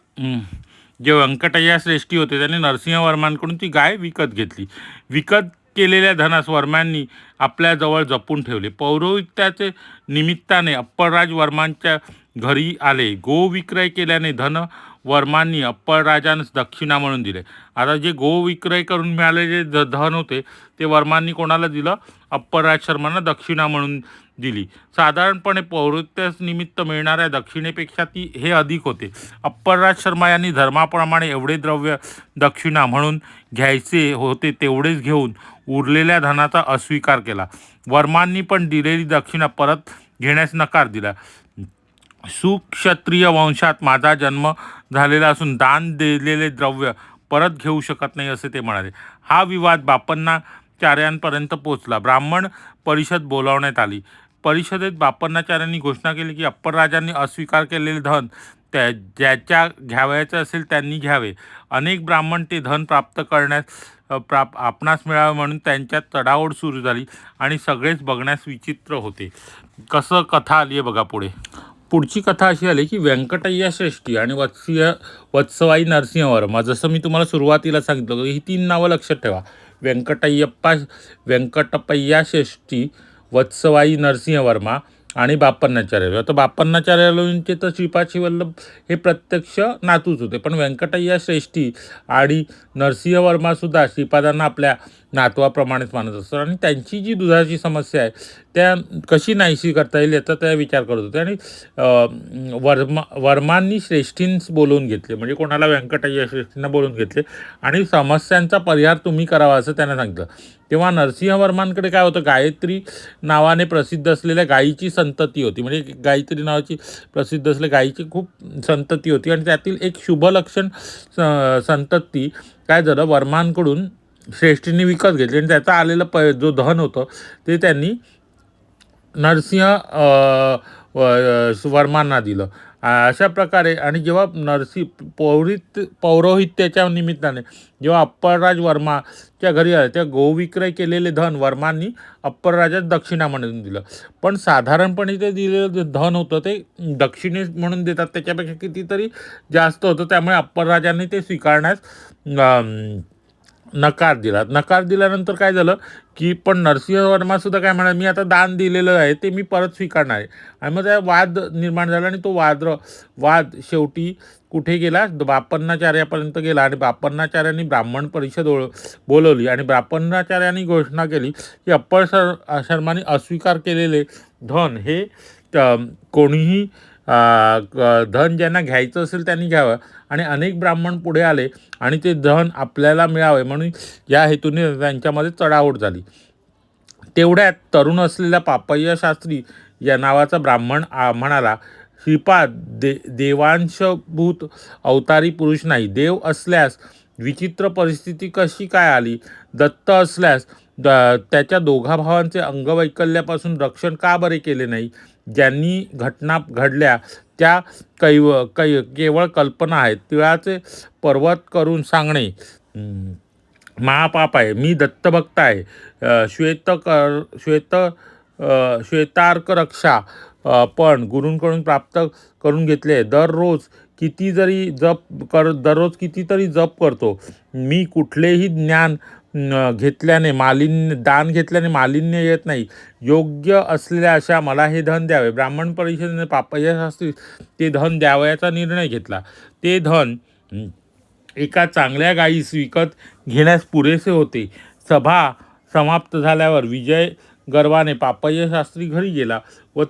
जे व्यंकटय्या श्रेष्ठी होते त्यांनी नरसिंहवर्मांकडून ती गाय विकत घेतली. विकत केलेल्या धनास वर्म्यांनी आपल्याजवळ जपून ठेवले. पौरोहित्याचे निमित्ताने अप्पलराज वर्मांच्या घरी आले. गो विक्रय केल्याने धन वर्मांनी अप्पलराजांस दक्षिणा म्हणून दिले. आता जे गो विक्रय करून मिळालेले धन होते ते वर्मांनी कोणाला दिलं अप्पलराज शर्मांना दक्षिणा म्हणून दिली. साधारणपणे पौरोहित्यास निमित्त मिळणाऱ्या दक्षिणेपेक्षा हे अधिक होते. अप्पलराज शर्मा यांनी धर्माप्रमाणे एवढे द्रव्य दक्षिणा म्हणून घ्यायचे होते तेवढेच घेऊन उरलेल्या धनाचा अस्वीकार केला. वर्मांनी पण दिलेली दक्षिणा परत घेण्यास नकार दिला. सुक्षत्रिय वंशात माझा जन्म झालेला असून दान दिलेले द्रव्य परत घेऊ शकत नाही असे ते म्हणाले. हा विवाद बापन्नाचार्यांपर्यंत पोहोचला. ब्राह्मण परिषद बोलावण्यात आली. परिषदेत बापन्नाचार्यांनी घोषणा केली की अप्पर राजांनी अस्वीकार केलेले धन ज्याच्या घ्यावयाचे असेल त्यांनी घ्यावे. अनेक ब्राह्मण ते धन प्राप्त करण्यास आपणास मिळावे म्हणून त्यांच्यात चढाओढ सुरू झाली आणि सगळेच बघण्यास विचित्र होते. कसं कथा आली आहे बघा पुढे. पुढची कथा अशी आली की व्यंकटय्या श्रेष्ठी आणि वत्सवाई नरसिंहवर्मा. जसं मी तुम्हाला सुरुवातीला सांगितलं ही 3 नावं लक्षात ठेवा. व्यंकटपय्या श्रेष्ठी, वत्सवाई नरसिंहवर्मा आणि बापन्नाचार्य. आता बापन्नाचार्यांचे तर श्रीपाद वल्लभ हे प्रत्यक्ष नातूच होते, पण व्यंकटय्या श्रेष्ठी आणि नरसिंहवर्मासुद्धा श्रीपादांना आपल्या नातवाप्रमाणेच मानत असतात आणि त्यांची जी दुधाची समस्या आहे त्या कशी नाहीशी करता येईल याचा त्या विचार करत होते. आणि वर्मांनी श्रेष्ठींस बोलवून घेतले, म्हणजे कोणाला व्यंकटय्या श्रेष्ठींना बोलवून घेतले आणि समस्यांचा परिहार तुम्ही करावा असं त्यांना सांगितलं. तेव्हा नरसिंहवर्मांकडे काय होतं, गायत्री नावाने प्रसिद्ध असलेल्या गायीची संतती होती. म्हणजे गायत्री नावाची प्रसिद्ध असलेल्या गायीची खूप संतती होती आणि त्यातील एक शुभलक्षण संतती काय झालं, वर्मांकडून श्रेष्ठींनी विकत घेतली आणि त्याचा आलेलं जो धन होतं ते त्यांनी नरसिंह वर्मांना दिलं. अशा प्रकारे आणि जेव्हा पौरोहित्याच्या निमित्ताने जेव्हा अप्पलराज वर्माच्या घरी आले तेव्हा गोविक्रय केलेले धन वर्मांनी अप्पलराजास दक्षिणा म्हणून दिलं. पण साधारणपणे ते दिलेलं धन होतं ते दक्षिणे म्हणून देतात त्याच्यापेक्षा कितीतरी जास्त होतं. त्यामुळे अप्पलराजांनी ते स्वीकारण्यास नकार दिला. नकार दिल्यानंतर काय झालं की पण नरसिंहवर्मासुद्धा काय म्हणाले, मी आता दान दिलेलं आहे ते मी परत स्वीकारणार आहे. आणि मग त्या वाद निर्माण झाला आणि तो वाद शेवटी कुठे गेला, बापन्नाचार्यापर्यंत गेला आणि बापन्नाचार्यांनी ब्राह्मण परिषद बोलवली आणि बापन्नाचार्यांनी घोषणा केली की अप्पर शर्मांनी अस्वीकार केलेले धन हे कोणीही धन ज्यांना घ्यायचं असेल त्यांनी घ्यावं आणि अनेक ब्राह्मण पुढे आले आणि ते धन आपल्याला मिळावे म्हणून या हेतूने त्यांच्यामध्ये चढाओढ झाली. तेवढ्यात तरुण असलेला पापय्या शास्त्री या नावाचा ब्राह्मण म्हणाला, श्रीपाद देवांशभूत अवतारी पुरुष नाही. देव असल्यास विचित्र परिस्थिती कशी काय आली? दत्त असल्यास त्याच्या दोघा भावांचे अंगवैकल्यापासून रक्षण का बरे केले नाही? ज्यांनी घटना घडल्या त्या केवळ कल्पना आहेत. तिळाचे पर्वत करून सांगणे महापाप आहे. मी दत्तभक्त आहे. श्वेतार्क रक्षा पण गुरूंकडून प्राप्त करून घेतले. दररोज कितीतरी जप करतो. मी कुठलेही दान घेतल्याने मालिन्य येत नाही. योग्य असलेल्या अशा मला हे धन द्यावे. ब्राह्मण परिषदेने पापय्या शास्त्री ते धन द्यावयाचा निर्णय घेतला. ते धन एका चांगल्या गायीस विकत घेण्यास पुरेसे होते. सभा समाप्त झाल्यावर विजय गर्वाने पापय्या शास्त्री घरी गेला व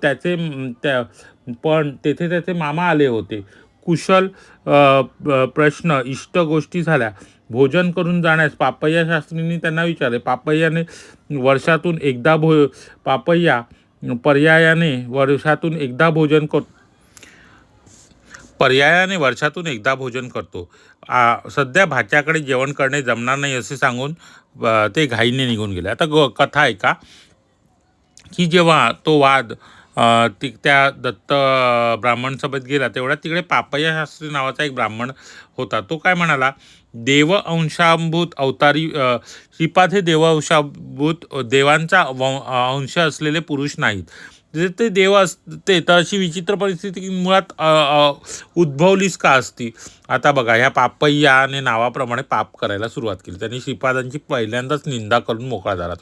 पण तेथे त्याचे मामा आले होते. कुशल प्रश्न इष्ट गोष्टी झाल्या. भोजन करून जाण्यास पापय्या शास्त्रींनी त्यांना विचारले. पर्यायाने वर्षातून एकदा भोजन करतो. सध्या भाच्याकडे जेवण करणे जमणार नाही असे सांगून ते घाईने निघून गेले. आता कथा आहे का की जेव्हा तो वाद त्या दत्त ब्राह्मण सभेत गेला तेवढ्या तिकडे पापय्या शास्त्री नावाचा एक ब्राह्मण होता. तो काय म्हणाला, देवांशाभूत अवतारी श्रीपाद हे देवांचा अंश असलेले पुरुष नाहीत. ते देव असते तर अशी विचित्र परिस्थिती मुळात उद्भवलीच का असती. आता बघा, ह्या पापय्याने नावाप्रमाणे पाप करायला सुरुवात केली. त्यांनी श्रीपादांची पहिल्यांदाच निंदा करून मोकळा झाला.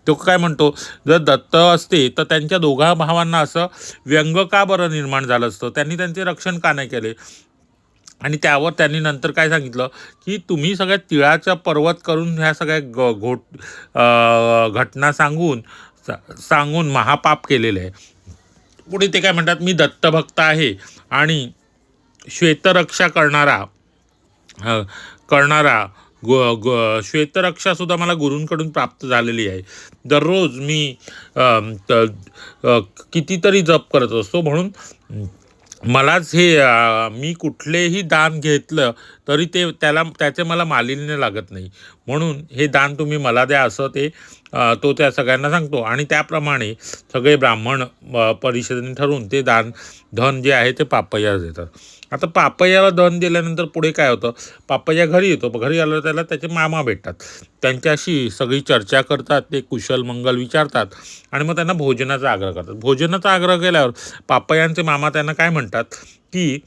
तो काय म्हणतो, जर दत्त असते तर त्यांच्या दोघा भावांना असं व्यंग का बरं निर्माण झालं असतं, त्यांनी त्यांचे रक्षण का नाही केले. आणि त्यावर त्यांनी नंतर काय सांगितलं की तुम्ही सगळ्या तिळाचा पर्वत करून ह्या सगळ्या घटना सांगून महापाप केलेले आहे. पुढे ते काय म्हणतात, मी दत्तभक्त आहे आणि श्वेतरक्षा करणारा श्वेतरक्षासुद्धा मला गुरूंकडून प्राप्त झालेली आहे. दररोज मी कितीतरी जप करत असतो. म्हणून मलाच हे मी कुठलेही दान घेतलं तरी त्याचे मला मालिन्य लागत नाही. म्हणून हे दान तुम्ही मला द्या असं तो त्या सगळ्यांना सांगतो. आणि त्याप्रमाणे सगळे ब्राह्मण परिषदेने ठरवून ते धन जे आहे ते पापय्याला देतात. आता पापय्याला धन दिल्यानंतर पुढे काय होतं, पापय्या घरी येतो. घरी आल्यावर त्याला त्याचे मामा भेटतात. त्यांच्याशी सगळी चर्चा करतात, ते कुशल मंगल विचारतात आणि मग त्यांना भोजनाचा आग्रह करतात. भोजनाचा आग्रह केल्यावर पापयांचे मामा त्यांना काय म्हणतात की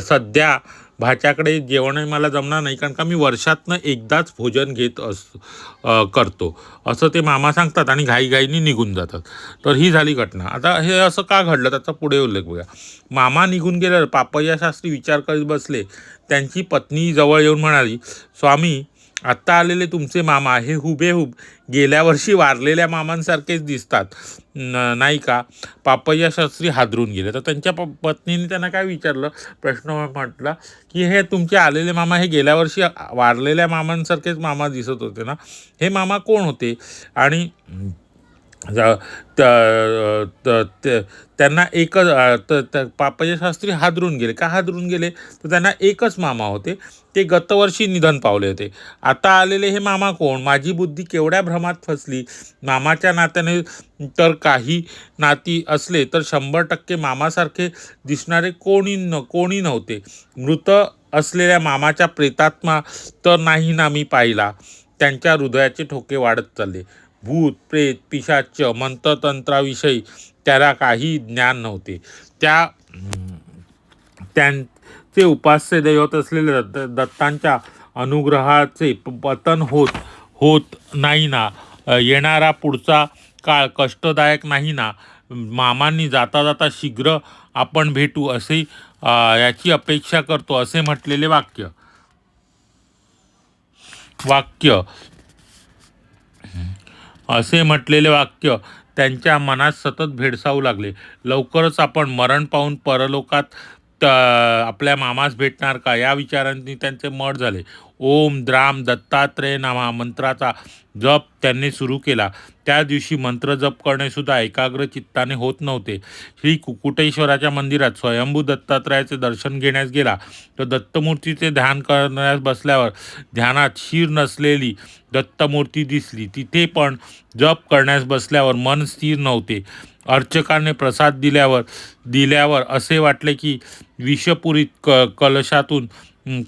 सध्या भाच्याकडे जेवण मला जमणार नाही, कारण का मी वर्षातनं एकदाच भोजन करतो असं ते मामा सांगतात आणि घाईघाईने निघून जातात. तर ही झाली घटना. आता हे असं का घडलं त्याचा पुढे उल्लेख बघा. मामा निघून गेल्यावर पापय्या शास्त्री विचार करीत बसले. त्यांची पत्नी जवळ येऊन म्हणाली, स्वामी, आत्ता आलेले तुमचे मामा हे हुबेहूब गेल्या वर्षी वारलेल्या मामांसारखेच दिसतात नाही का? पापय्या शास्त्री हादरून गेले. तर त्यांच्या पत्नीने त्यांना काय विचारलं, प्रश्न म्हटला की हे तुमचे आलेले मामा हे गेल्या वर्षी वारलेल्या मामांसारखेच मामा दिसत होते ना, हे मामा कोण होते? आणि त्यांना एकच पापय्या शास्त्री हादरून गेले. का हादरून गेले? तर त्यांना एकच मामा होते, ते गतवर्षी निधन पावले होते. आता आलेले हे मामा कोण? माझी बुद्धी केवढ्या भ्रमात फसली. मामाच्या नात्याने तर काही नाती असले तर 100% मामासारखे दिसणारे कोणी नव्हते. मृत असलेल्या मामाच्या प्रेतात्मा तर नाही ना मी पाहिला. त्यांच्या हृदयाचे ठोके वाढत चालले. भूत, प्रेत, पिशाच, मंत्रतंत्राविषयी त्याला काही ज्ञान नव्हते. त्यांचे उपास्य दैवत असलेले दत्तांच्या अनुग्रहाचे पतन होत नाही ना. येणारा पुढचा काळ कष्टदायक नाही ना. मामांनी जाता जाता शीघ्र आपण भेटू असे याची अपेक्षा करतो असे म्हटलेले वाक्य असे म्हटलेले वाक्य त्यांच्या मनात सतत भेडसावू लागले. लवकरच आपण मरण पाहून परलोकात आपल्या मामास भेटणार का, या विचारांनी त्यांचे मठ झाले. ओम द्राम दत्तात्रेय नामा मंत्राचा जप त्यांनी सुरू केला. त्या दिवशी मंत्र जप करणे सुद्धा एकाग्र चित्ताने होत नव्हते. श्री कुकुटेश्वराच्या मंदिरात स्वयंभू दत्तात्रयाचे दर्शन घेण्यास गेला तर दत्तमूर्तीचे ध्यान करण्यास बसल्यावर ध्यानात शीर नसलेली दत्तमूर्ती दिसली. तिथे पण जप करण्यास बसल्यावर मन स्थिर नव्हते. अर्चकाने प्रसाद दिल्यावर असे वाटले की विषपुरीत कलशातून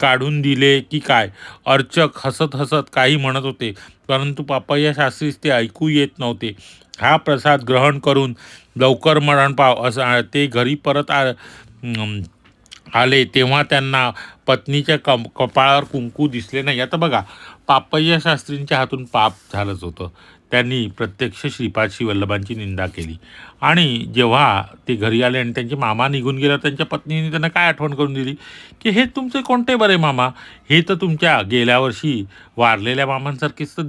काढून दिले की काय. अर्चक हसत हसत काही म्हणत होते, परंतु पापय्या शास्त्रीस ते ऐकू येत नव्हते. हा प्रसाद ग्रहण करून लवकर मरण पाव असं ते घरी परत आले तेव्हा त्यांना पत्नीच्या कपाळावर कुंकू दिसले नाही. आता बघा, पापय्या शास्त्रींच्या हातून पाप झालंच होतं. त्यांनी प्रत्यक्ष श्रीपाद वल्लभांची निंदा केली. आणि जेव्हा ते घरी आले आणि त्यांचे मामा निघून गेल्यावर त्यांच्या पत्नीने त्यांना काय आठवण करून दिली की हे तुमचे कोणते बरे मामा, हे तर तुमच्या गेल्या वर्षी वारलेल्या मामांसारखेच तर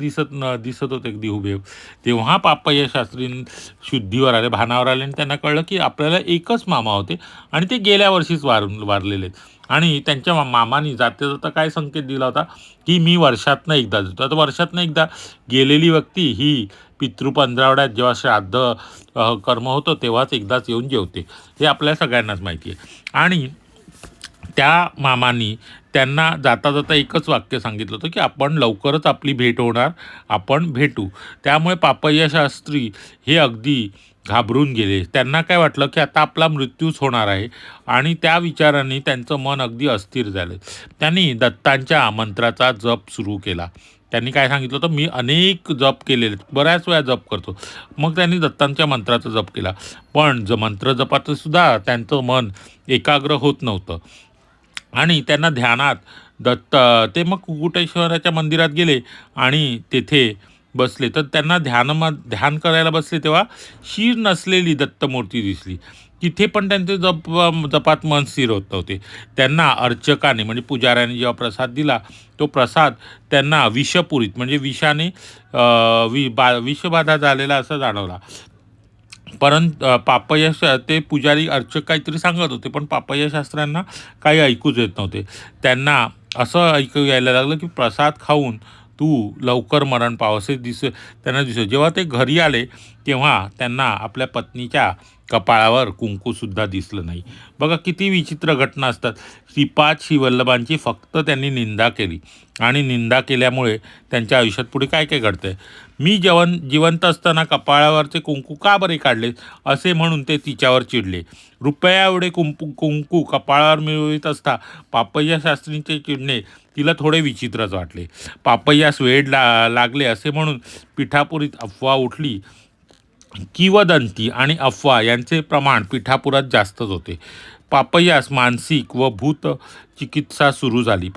दिसत होते अगदी हुबेहूब. तेव्हा पापय्या शास्त्री शुद्धीवर आले, भानावर आले आणि त्यांना कळलं की आपल्याला एकच मामा होते आणि ते गेल्या वर्षीच वारलेले. आणि त्यांच्या मामानी जाता जाता काय संकेत दिला होता की मी वर्षातनं एकदा देतो. आता वर्षातनं एकदा गेलेली व्यक्ती ही पितृपंधरवड्यात जेव्हा श्राद्ध कर्म होतं तेव्हाच एकदाच येऊन जेवते, हे आपल्या सगळ्यांनाच माहिती आहे. आणि त्या मामांनी त्यांना जाता जाता एकच वाक्य सांगितलं होतं की आपण लवकरच आपली भेट होणार, आपण भेटू. त्यामुळे पापय्या शास्त्री हे अगदी घाबरून गेले. त्यांना काय वाटलं की आता आपला मृत्यूच होणार आहे आणि त्या विचारांनी त्यांचं मन अगदी अस्थिर झालं. त्यांनी दत्तांच्या मंत्राचा जप सुरू केला. त्यांनी काय सांगितलं होतं, मी अनेक जप केलेले, बऱ्याच वेळा जप करतो. मग त्यांनी दत्तांच्या मंत्राचा जप केला, पण मंत्र जपात सुद्धा त्यांचं मन एकाग्र होत नव्हतं. आणि त्यांना ध्यानात ते मग कुकुटेश्वराच्या मंदिरात गेले आणि तेथे बसले. तर त्यांना ध्यान करायला बसले तेव्हा शीर नसलेली दत्तमूर्ती दिसली. तिथे पण त्यांचे जपात मन स्थिर होत नव्हते. त्यांना अर्चकाने म्हणजे पुजाऱ्याने जेव्हा प्रसाद दिला, तो प्रसाद त्यांना विषपुरीत म्हणजे विषाने विषबाधा झालेला असं जाणवला. परंतु ते पुजारी अर्चक काहीतरी सांगत होते, पण पापय्या शास्त्र्यांना काही ऐकूच येत नव्हते. त्यांना असं ऐकू यायला लागलं की प्रसाद खाऊन तू लवकर मरण पाव असे त्यांना दिसत. जेव्हा ते घरी आले तेव्हा त्यांना आपल्या पत्नीच्या कपाळावर कुंकूसुद्धा दिसलं नाही. बघा किती विचित्र घटना असतात. श्रीपाद श्रीवल्लभांची फक्त त्यांनी निंदा केली आणि निंदा केल्यामुळे त्यांच्या आयुष्यात पुढे काय काय घडतंय. मी जिवंत असताना कपाळावरचे कुंकू का बरे काढले असे म्हणून ते तिच्यावर चिडले. रुपया एवढे कुंकू कपाळावर मिळवित असता पापय्या शास्त्रींचे चिडणे तिला थोडे विचित्रच वाटले. पापय्यास वेड लागले असे म्हणून पिठापुरीत अफवा उठली. किंवदंती आणि अफवा यांचे प्रमाण पिठापुरात जास्तच होते. पापय्यास मानसिक व भूत चिकित्सा सुरू झाली.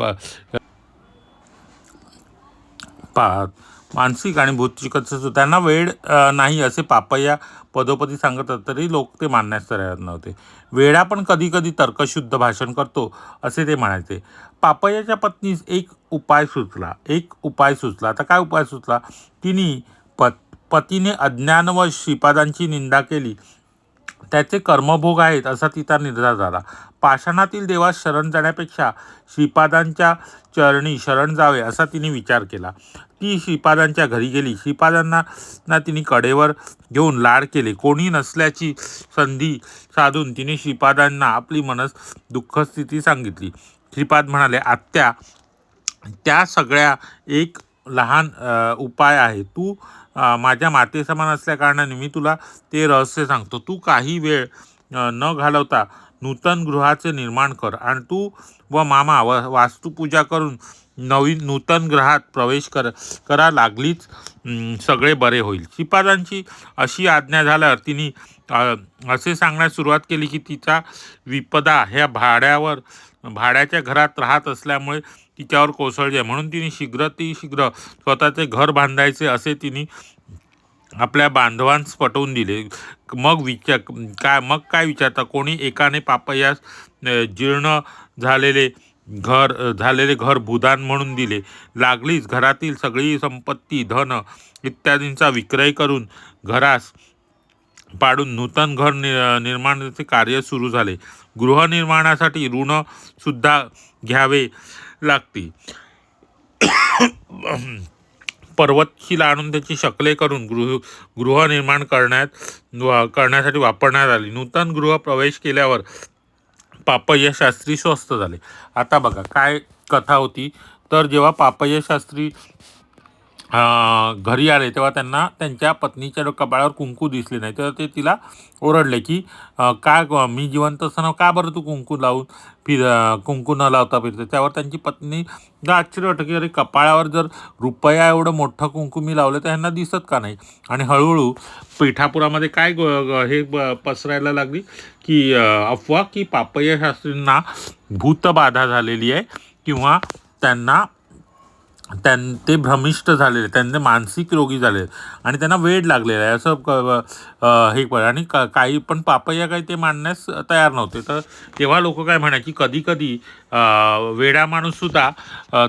मानसिक आणि भूतचिकित्सा त्यांना वेळ नाही असे पापय्या पदोपदी सांगत तरी लोक ते मानण्यास तयार नव्हते. वेडा पण कधी कधी तर्कशुद्ध भाषण करतो असे ते म्हणायचे. पापय्याच्या पत्नीस एक उपाय सुचला. आता काय उपाय सुचला? पतीने अज्ञानवश श्रीपादांची निंदा केली, त्याचे कर्मभोग आहेत असा तिचा निर्धार झाला. पाषाणातील देवास शरण जाण्यापेक्षा श्रीपादांच्या चरणी शरण जावे असा तिने विचार केला. ती श्रीपादांच्या घरी गेली. श्रीपादांना तिने कडेवर घेऊन लाड केले. कोणी नसल्याची संधी साधून तिने श्रीपादांना आपली दुःखस्थिती सांगितली. श्रीपाद म्हणाले, आत्या, त्या सगळ्या एक लहान उपाय आहे. तू माझ्या मातेसमान असल्याकारणाने मी तुला ते रहस्य सांगतो. तू काही वेळ न घालवता नूतन गृहाचे निर्माण कर आणि तू व मामा वास्तुपूजा करून नूतन ग्रहात प्रवेश करा. लागलीच सगळे बरे होईल. श्रीपादांची अशी आज्ञा झाल्यावर तिने असे सांगण्यास सुरुवात केली की तिचा विपदा ह्या भाड्याच्या घरात राहत असल्यामुळे तिच्यावर कोसळली, म्हणून तिने शीघ्र स्वतःचे घर बांधायचे असे तिने आपल्या बांधवांस पटवून दिले. मग काय विचारता, कोणी एकाने पापय्यास जीर्ण झालेले घर भूदान म्हणून दिले. लागलीच घरातील सगळी संपत्ती, धन इत्यादींचा विक्रय करून घरास पाडून नूतन घर निर्माणाचे कार्य सुरू झाले. गृहनिर्माणासाठी ऋण सुद्धा घ्यावे लागते. पर्वतशिला आणून त्याची शकले करून गृहनिर्माण करण्यासाठी वापरण्यात आली. नूतन गृह प्रवेश केल्यावर पापय्या शास्त्री स्वस्थ झाले. आता बघा काय कथा होती. तर जेव्हा पापय्या शास्त्री घरी आले तेव्हा त्यांना त्यांच्या पत्नीच्या कपाळावर कुंकू दिसले नाही. तर ते तिला ओरडले की काय मी जिवंत असताना का बरं तू कुंकू न लावता फिरते. त्यावर त्यांची पत्नी आश्चर्य वाटतं की अरे, कपाळावर जर रुपया एवढं मोठं कुंकू मी लावलं तर ह्यांना दिसत का नाही. आणि हळूहळू पिठापुरामध्ये काय हे पसरायला लागली की अफवा की पापय्या शास्त्रींना भूतबाधा झालेली आहे किंवा ते भ्रमिष्ट झालेले, त्यांचे मानसिक रोगी झाले आणि त्यांना वेड लागलेला आहे असं हे आणि काही पण पापय्या काही ते मानण्यास तयार नव्हते. तर तेव्हा लोक काय म्हणायची, कधी कधी वेडा माणूससुद्धा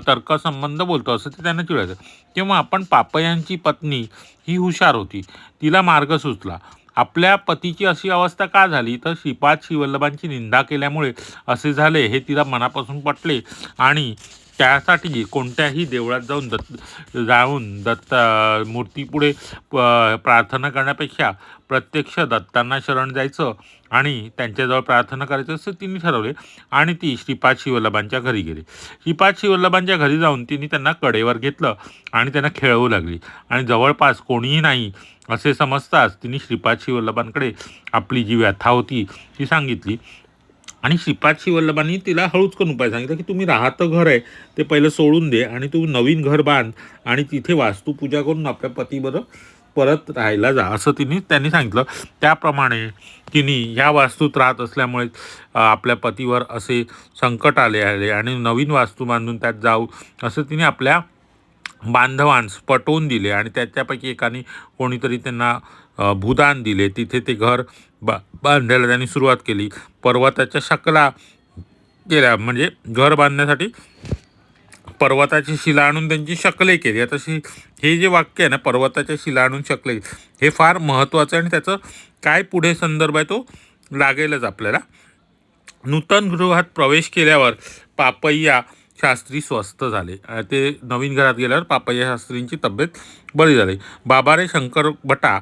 तर्कसंबंध बोलतो असं ते त्यांना चिडायचं. तेव्हा पण पापय्यांची पत्नी ही हुशार होती. तिला मार्ग सुचला. आपल्या पतीची अशी अवस्था का झाली, तर श्रीपाद श्रीवल्लभांची निंदा केल्यामुळे असे झाले हे तिला मनापासून पटले आणि त्यासाठी कोणत्याही देवळात जाऊन दत्त मूर्तीपुढे प्रार्थना करण्यापेक्षा प्रत्यक्ष दत्तांना शरण जायचं आणि त्यांच्याजवळ प्रार्थना करायचं असं तिने ठरवले आणि ती श्रीपाद श्रीवल्लभांच्या घरी गेली. श्रीपाद श्रीवल्लभांच्या घरी जाऊन तिने त्यांना कडेवर घेतलं आणि त्यांना खेळवू लागली आणि जवळपास कोणीही नाही असे समजताच तिने श्रीपाद श्रीवल्लभांकडे आपली जी व्यथा होती ती सांगितली. आणि श्रीपाद श्रीवल्लभांनी तिला हळूच करून उपाय सांगितला की तुम्ही राहतं घर आहे ते पहिलं सोडून दे आणि तू नवीन घर बांध आणि तिथे वास्तुपूजा करून आपल्या पतीबरोबर परत राहायला जा असं त्यांनी सांगितलं. त्याप्रमाणे तिने ह्या वास्तूत राहत असल्यामुळे आपल्या पतीवर असे संकट आले आणि नवीन वास्तू बांधून त्यात जाऊ असं तिने आपल्या बांधवांस पटवून दिले आणि त्याच्यापैकी एकाने कोणीतरी त्यांना भूदान दिले. तिथे ते घर बांधायला त्यांनी सुरुवात केली. पर्वताच्या शकला केल्या, म्हणजे घर बांधण्यासाठी पर्वताची शिला आणून त्यांची शकले केली. आता हे जे वाक्य आहे ना, पर्वताच्या शिला आणून शकले, हे फार महत्त्वाचं आहे आणि त्याचं काय पुढे संदर्भ आहे तो लागेलच आपल्याला. नूतन गृहात प्रवेश केल्यावर पापय्या शास्त्री स्वस्थ झाले. ते नवीन घरात गेल्यावर पापय्या शास्त्रींची तब्येत बरी झाली. बाबा रे शंकर भटा,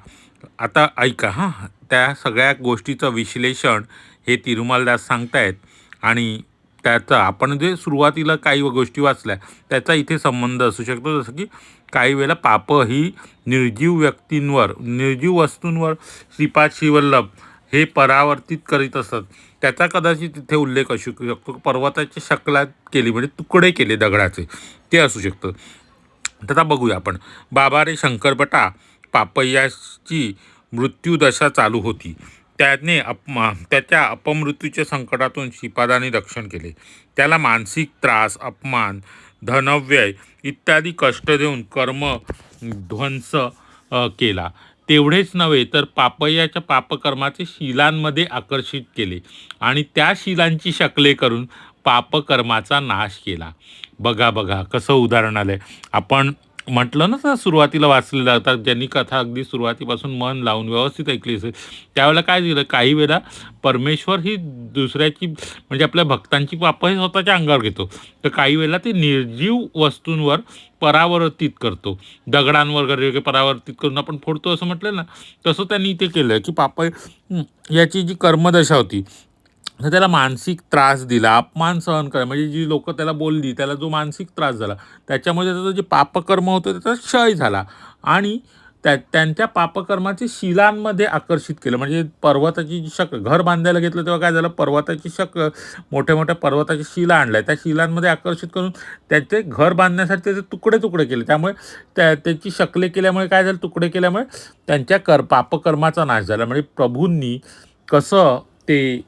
आता ऐका हां, त्या सगळ्या गोष्टीचं विश्लेषण हे तिरुमलदास सांगतायत आणि त्याचा आपण जे सुरुवातीला काही गोष्टी वाचल्या त्याचा इथे संबंध असू शकतो. जसं की काही वेळेला पापं ही निर्जीव व्यक्तींवर, निर्जीव वस्तूंवर श्रीपाद श्रीवल्लभ हे परावर्तित करीत असतात. त्याचा कदाचित तिथे उल्लेख असू शकतो. पर्वताची शकला केली म्हणजे तुकडे केले दगडाचे, ते असू शकतं. तर आता बघूया आपण. बाबा रे शंकरभटा पापय्याची मृत्यूदशा चालू होती. त्याच्या अपमृत्यूच्या संकटातून श्रीपादाने रक्षण केले. त्याला मानसिक त्रास, अपमान, धनव्यय इत्यादी कष्ट देऊन कर्मध्वंस केला. तेवढेच नव्हे तर पापय्याच्या पापकर्माचे शिलांमध्ये आकर्षित केले आणि त्या शिलांची शकले करून पापकर्माचा नाश केला. बघा बघा कसं उदाहरण आलं आहे. आपण म्हटलं ना तर सुरुवातीला वाचलेलं आता ज्यांनी कथा अगदी सुरुवातीपासून मन लावून व्यवस्थित ऐकली असेल त्यावेळेला काय झालं, काही वेळा परमेश्वर ही दुसऱ्याची म्हणजे आपल्या भक्तांची पापं हे स्वतःच्या अंगावर घेतो. तर काही वेळेला ते निर्जीव वस्तूंवर परावर्तित करतो. दगडांवर वगैरे परावर्तित करून आपण फोडतो असं म्हटलं ना, तसं त्यांनी इथे केलं की याची जी कर्मदशा होती तर त्याला मानसिक त्रास दिला, अपमान सहन करा म्हणजे जी लोक त्याला बोलली त्याला जो मानसिक त्रास झाला त्याच्यामुळे त्याचं जे पापकर्म होतं त्याचा क्षय झाला आणि त्यांच्या पापकर्माचे शिलांमध्ये आकर्षित केलं. म्हणजे पर्वताची जी घर बांधायला घेतलं तेव्हा काय झालं, पर्वताची मोठ्या मोठ्या पर्वताची शिला आणल्या, त्या शिलांमध्ये आकर्षित करून त्याचे घर बांधण्यासाठी त्याचे तुकडे तुकडे केले. त्यामुळे त्याची शकले केल्यामुळे काय झालं, तुकडे केल्यामुळे त्यांच्या पापकर्माचा नाश झाला. म्हणजे प्रभूंनी कसं ते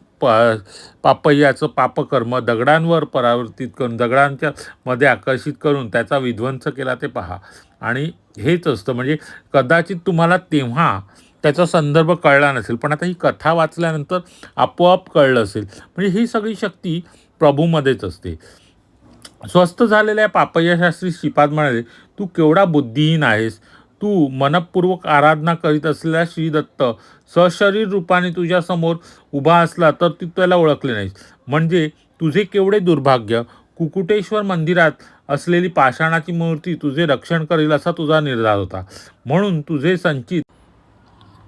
पापय्याचं पापकर्म दगडांवर परावर्तित करून दगडांच्या मध्ये आकर्षित करून त्याचा विध्वंस केला ते पहा. आणि हेच असतं म्हणजे कदाचित तुम्हाला तेव्हा त्याचा संदर्भ कळला नसेल पण आता ही कथा वाचल्यानंतर आपोआप कळलं असेल. म्हणजे ही सगळी शक्ती प्रभूमध्येच असते. स्वस्थ झालेल्या पापय्या शास्त्री श्रीपाद म्हणाले, तू केवढा बुद्धिहीन आहेस. तू मनपूर्वक आराधना करीत असलेला श्रीदत्त सशरीर रूपाने तुझ्या समोर उभा असला तर तू त्याला ओळखले नाहीस. म्हणजे तुझे केवढे दुर्भाग्य. कुकुटेश्वर मंदिरात असलेली पाषाणाची मूर्ती तुझे रक्षण करेल असा तुझा निर्धार होता. म्हणून तुझे संचित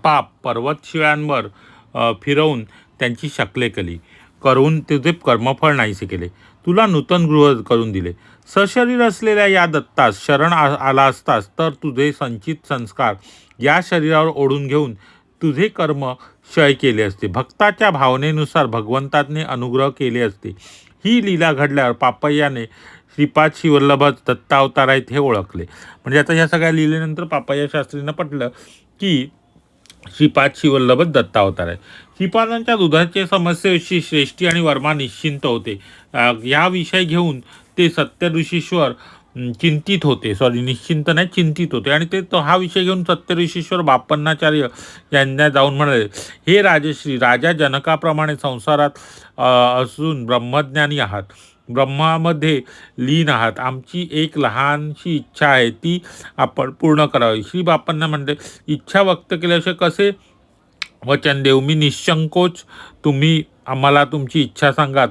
पाप पर्वतशिळांवर फिरवून त्यांची शकले केली करून तुझे कर्मफळ नाहीसे केले. तुला नूतन गृह करून दिले. सशरीर असलेल्या या दत्तास शरण आला असतास तर तुझे संचित संस्कार या शरीरावर ओढून घेऊन तुझे कर्म क्षय केले असते. भक्ताच्या भावनेनुसार भगवंताने अनुग्रह केले असते. ही लीला घडल्यावर पापय्याने श्रीपाद श्रीवल्लभच दत्तावतार आहेत हे ओळखले. म्हणजे आता ह्या सगळ्या लीलेनंतर पापय्या शास्त्रींना पटलं की श्रीपाद श्रीवल्लभच दत्तावतार आहे. श्रीपादांच्या दुधाच्या समस्येविषयी श्रेष्ठी आणि वर्मा निश्चिंत होते. या विषय घेऊन ते सत्यऋषीश्वर चिंतित होते, निश्चिंत नाही चिंतित होते. आणि ते हा विषय घेऊन सत्यऋषीश्वर बाप्पन्नाचार्य यांना जाऊन म्हणाले, हे राजश्री, राजा जनकाप्रमाणे संसारात असून ब्रह्मज्ञानी आहात, ब्रह्मामध्ये लीन आहात. आमची एक लहानशी इच्छा आहे, ती आपण पूर्ण करावी. श्री बाप्पांना म्हणते, इच्छा व्यक्त केल्याशिवाय कसे वचन देऊ. मी निशंकोच, तुम्ही आम्हाला तुमची इच्छा सांगा.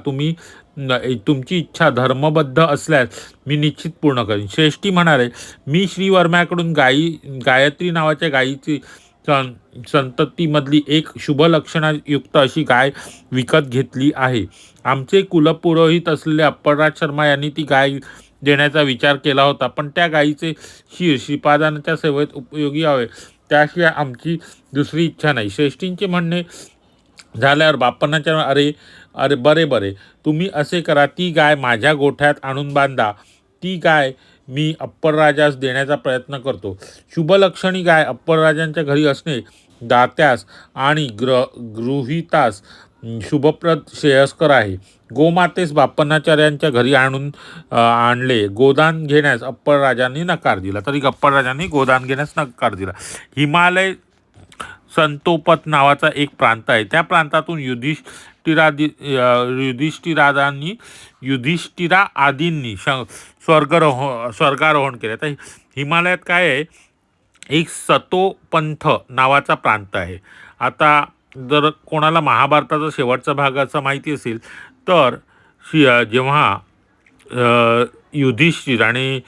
तुमची इच्छा धर्मबद्ध असल्यास मी निश्चित पूर्ण करीन. श्रेष्ठी म्हणाले, मी श्रीवर्म्याकडून गायत्री नावाच्या गायीची संततीमधली एक शुभ लक्षणायुक्त अशी गाय विकत घेतली आहे. आमचे कुलपुरोहित असलेले अप्पलराज शर्मा यांनी ती गाय देण्याचा विचार केला होता, पण त्या गायीचे शीर श्रीपादांच्या सेवेत उपयोगी यावे त्याशिवाय आमची दुसरी इच्छा नाही. श्रेष्ठींचे म्हणणे झाल्यावर बाप्पांच्या अरे बरे तुम्ही असे करा, ती गाय माझ्या गोठ्यात आणून बांधा. ती गाय मी अप्पलराजास देण्याचा प्रयत्न करतो. शुभलक्षणी गाय अप्पलराजांच्या घरी असणे दात्यास आणि गृहितास शुभप्रद श्रेयस्कर आहे. गोमातेस बाप्पन्नाचार्यांच्या घरी आणले. गोदान घेण्यास अप्पलराजांनी नकार दिला. तरी अप्पलराजांनी गोदान घेण्यास नकार दिला. हिमालय संतोपत नावाचा एक प्रांत आहे. त्या प्रांतातून युधिष्ठिरा आदींनी स्वर्गारोहण केले. तर हिमालयात काय आहे, एक सतोपंथ नावाचा प्रांत आहे. आता जर कोणाला महाभारताचा शेवटचा भाग असा माहिती असेल तर जेव्हा युधिष्ठिर आणि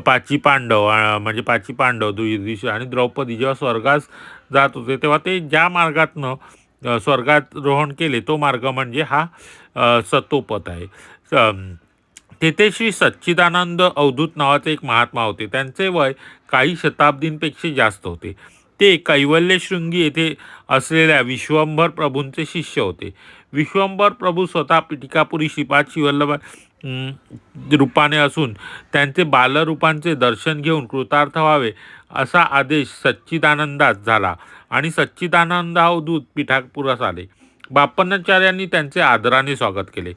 पाची पांडव म्हणजे पाची पांडव युधिष्ठिर आणि द्रौपदी जेव्हा स्वर्गास जात होते तेव्हा ते ज्या मार्गातनं स्वर्गात रोहण केले तो मार्ग म्हणजे हा सतोपथ आहे. तेथे श्री सच्चिदानंद अवधूत नावाचे एक महात्मा होते. त्यांचे वय काही शताब्दींपेक्षा जास्त होते. ते कैवल्यशृंगी येथे असलेल्या विश्वंभर प्रभूंचे शिष्य होते. विश्वंभर प्रभू स्वतः पिटिकापुरी श्रीपाद शिवल्लभ रूपाने असून त्यांचे बालरूपांचे दर्शन घेऊन कृतार्थ व्हावे असा आदेश सच्चिदानंदास झाला आणि सच्चिदानंद अवधूत पिठापुरास आले. बापन्नाचार्यांनी त्यांचे आदराने स्वागत केले.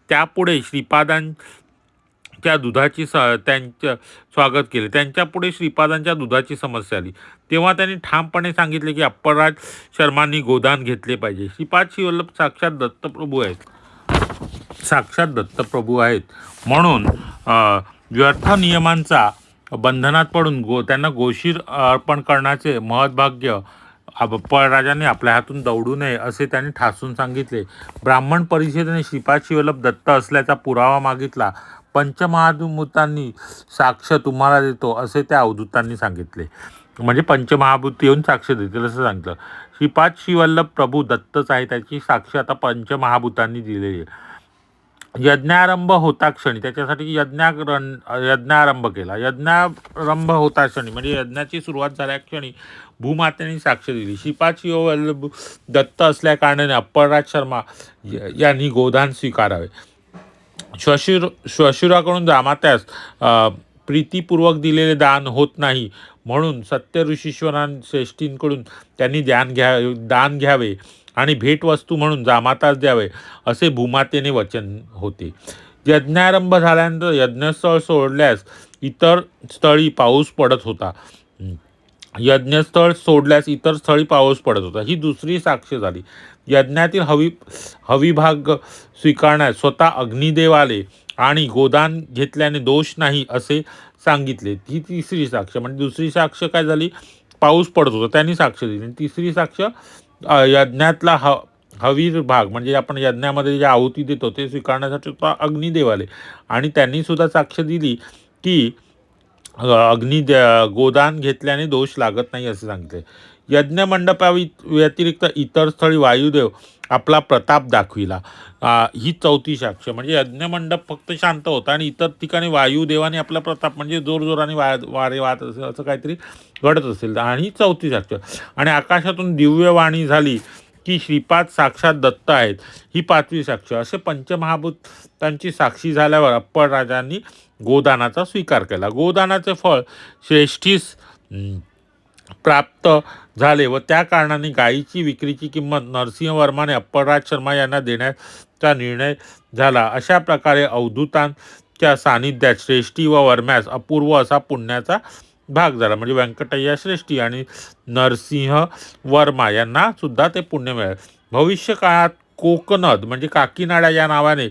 त्यापुढे श्रीपादांच्या दुधाची त्यांच्या स्वागत केले. त्यांच्यापुढे श्रीपादांच्या दुधाची समस्या आली. तेव्हा त्यांनी ठामपणे सांगितले की अप्पलराज शर्मांनी गोदान घेतले पाहिजे. श्रीपाद शिवल्लभ साक्षात दत्तप्रभू आहेत म्हणून व्यर्थ नियमांचा बंधनात पडून त्यांना गोशीर अर्पण करण्याचे महत्भाग्य अप्पलराजांनी आपल्या हातून दौडू नये असे त्यांनी ठासून सांगितले. ब्राह्मण परिषदेने श्रीपाद शिवल्लभ दत्त असल्याचा पुरावा मागितला. पंचमहाभूतांनी साक्ष तुम्हाला देतो असे त्या अवधूतांनी सांगितले. म्हणजे पंचमहाभूत येऊन साक्ष देतील असं सांगितलं. श्रीपाद शिवल्लभ प्रभू दत्तच आहे त्याची साक्ष आता पंचमहाभूतांनी दिलेली आहे. यज्ञारंभ होता क्षणी त्याच्यासाठी यज्ञारंभ केला. यज्ञारंभ होता क्षणी म्हणजे यज्ञाची सुरुवात झाल्या क्षणी भूमातेने साक्ष दिली. श्रीपाद शिवल्लभ दत्त असल्या कारणाने अप्पलराज शर्मा यांनी गोदान स्वीकारावे. श्वशुराकडून दामात्यास प्रीतीपूर्वक दिलेले दान होत नाही म्हणून सत्य श्रेष्ठींकडून त्यांनी दान घ्यावे आणि भेटवस्तू म्हणून जामातास द्यावे असे भूमातेने वचन होते. यज्ञारंभ झाल्यानंतर यज्ञस्थळ सोडल्यास इतर स्थळी पाऊस पडत होता. ही दुसरी साक्ष झाली. यज्ञातील हविभाग स्वीकारण्यास स्वतः अग्निदेव आले आणि गोदान घेतल्याने दोष नाही असे सांगितले. ही तिसरी साक्ष. म्हणजे दुसरी साक्ष काय झाली, पाऊस पडत होता त्यांनी साक्ष दिली. तिसरी साक्ष यज्ञातला हवीर भाग म्हणजे आपण यज्ञामध्ये जे आहुती देतो ते स्वीकारण्यासाठी अग्निदेव आले आणि त्यांनी सुद्धा साक्ष दिली की गोदान घेतल्याने दोष लागत नाही असे सांगितले. यज्ञ व्यतिरिक्त इतर स्थळी वायुदेव आपला प्रताप दाखविला. ही चौथी साक्ष. म्हणजे यज्ञमंडप फक्त शांत होता आणि इतर ठिकाणी वायुदेवाने आपला प्रताप म्हणजे जोरजोराने वारे वाहत असेल असं काहीतरी घडत असेल आणि ही चौथी साक्ष. आणि आकाशातून दिव्यवाणी झाली की श्रीपाद साक्षात दत्त आहेत, ही पाचवी साक्ष. असे पंचमहाभूतांची साक्षी झाल्यावर अप्पलराजांनी गोदानाचा स्वीकार केला. गोदानाचे फळ श्रेष्ठीस प्राप्त झाले व त्या कारणाने गायीची विक्रीची किंमत नरसिंहवर्माने अप्पलराज शर्मा यांना देण्याचा निर्णय झाला. अशा प्रकारे अवधूतांच्या सानिध्यात श्रेष्ठी व वर्म्यास अपूर्व असा पुण्याचा भाग झाला. म्हणजे व्यंकटय्या श्रेष्ठी आणि नरसिंह वर्मा यांना सुद्धा ते पुण्य मिळाले. भविष्य काळात कोकनद म्हणजे काकीनाडा या नावाने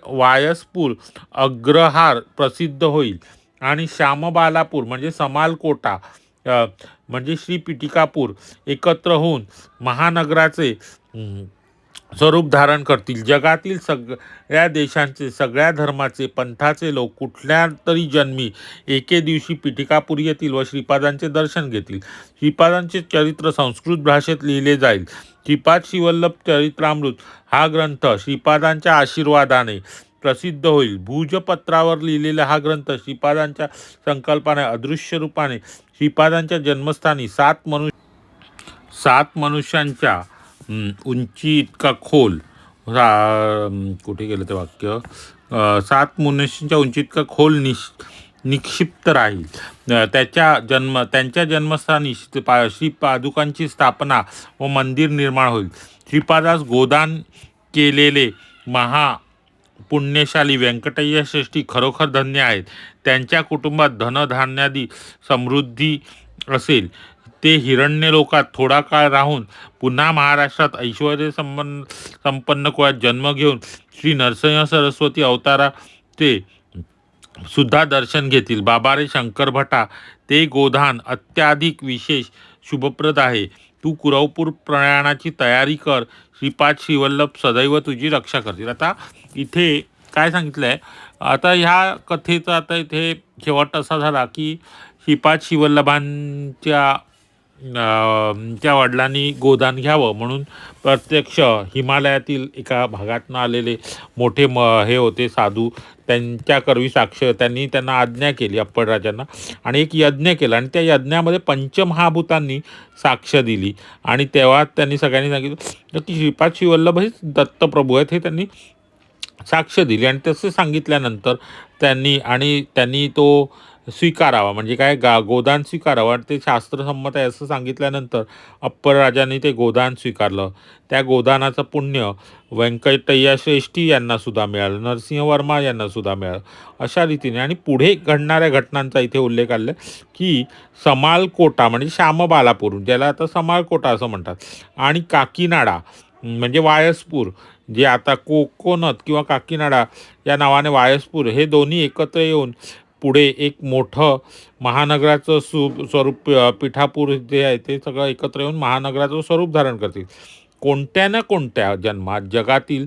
वायसपूर अग्रहार प्रसिद्ध होईल आणि श्यामबालापूर म्हणजे समालकोटा म्हणजे श्री पिटिकापूर एकत्र होऊन महानगराचे स्वरूप धारण करतील. जगातील सगळ्या देशांचे, सगळ्या धर्माचे, पंथाचे लोक कुठल्या तरी जन्मी एके दिवशी पिटिकापूर येतील व श्रीपादांचे दर्शन घेतील. श्रीपादांचे चरित्र संस्कृत भाषेत लिहिले जाईल. श्रीपाद शिवल्लभ चरित्रामृत हा ग्रंथ श्रीपादांच्या आशीर्वादाने प्रसिद्ध होईल. भूजपत्रावर लिहिलेला हा ग्रंथ श्रीपादांच्या संकल्पाने अदृश्य रूपाने श्रीपादांच्या जन्मस्थानी सात मनुष्यांच्या उंची इतका खोल कुठे गेलं ते वाक्य 7 मनुष्यांच्या उंची इतका खोल निक्षिप्त राहील. त्यांच्या जन्मस्थानी श्रीपादुकांची स्थापना व मंदिर निर्माण होईल. श्रीपादास गोदान केलेले पुण्यशाली व्यंकटय्या श्रेष्ठी खरोखर धन्य आहेत. त्यांच्या कुटुंबात धनधान्यादी समृद्धी असेल. ते हिरण्य लोकात थोडा काळ राहून पुन्हा महाराष्ट्रात ऐश्वर्य संपन्न कुळात जन्म घेऊन श्री नरसिंह सरस्वती अवताराचे सुद्धा दर्शन घेतील. बाबारे शंकर भटा, ते गोदान अत्याधिक विशेष शुभप्रद आहे. तू कुरवपूर प्रयाणाची तयारी कर. श्रीपाद शिवल्लभ सदैव तुझी रक्षा करतील. आता इथे काय सांगितलं आहे, आता ह्या कथेचा आता इथे शेवट असा झाला की श्रीपाद शिवल्लभांच्या च्या वडिलांनी गोदान घ्यावं म्हणून प्रत्यक्ष हिमालयातील एका भागातून आलेले मोठे हे होते साधू, त्यांच्या करवी साक्ष त्यांनी त्यांना आज्ञा केली अप्पळराजांना आणि एक यज्ञ केला आणि त्या यज्ञामध्ये पंचमहाभूतांनी साक्ष दिली आणि तेव्हा त्यांनी सगळ्यांनी सांगितलं की श्रीपाद शिवल्लभ हे दत्तप्रभू आहेत, हे त्यांनी साक्ष दिली आणि तसे सांगितल्यानंतर त्यांनी तो स्वीकारावा, म्हणजे काय गोदान स्वीकारावं आणि ते शास्त्रसंमत आहे असं सांगितल्यानंतर अप्पळराजांनी ते गोदान स्वीकारलं. त्या गोदानाचं पुण्य व्यंकटय्या श्रेष्ठी यांना सुद्धा मिळालं, नरसिंहवर्मा यांना सुद्धा मिळालं. अशा रीतीने आणि पुढे घडणाऱ्या घटनांचा इथे उल्लेख आला की समालकोटा म्हणजे श्यामबालापूर, ज्याला आता समालकोटा असं म्हणतात, आणि काकीनाडा म्हणजे वायसपूर, जे आता कोकोनत किंवा काकीनाडा या नावाने वायसपूर, हे दोन्ही एकत्र येऊन पुढे एक मोठं महानगराचं स्वरूप पिठापूर जे आहे ते सगळं एकत्र येऊन महानगराचं स्वरूप धारण करतील. कोणत्या ना कोणत्या जन्मात जगातील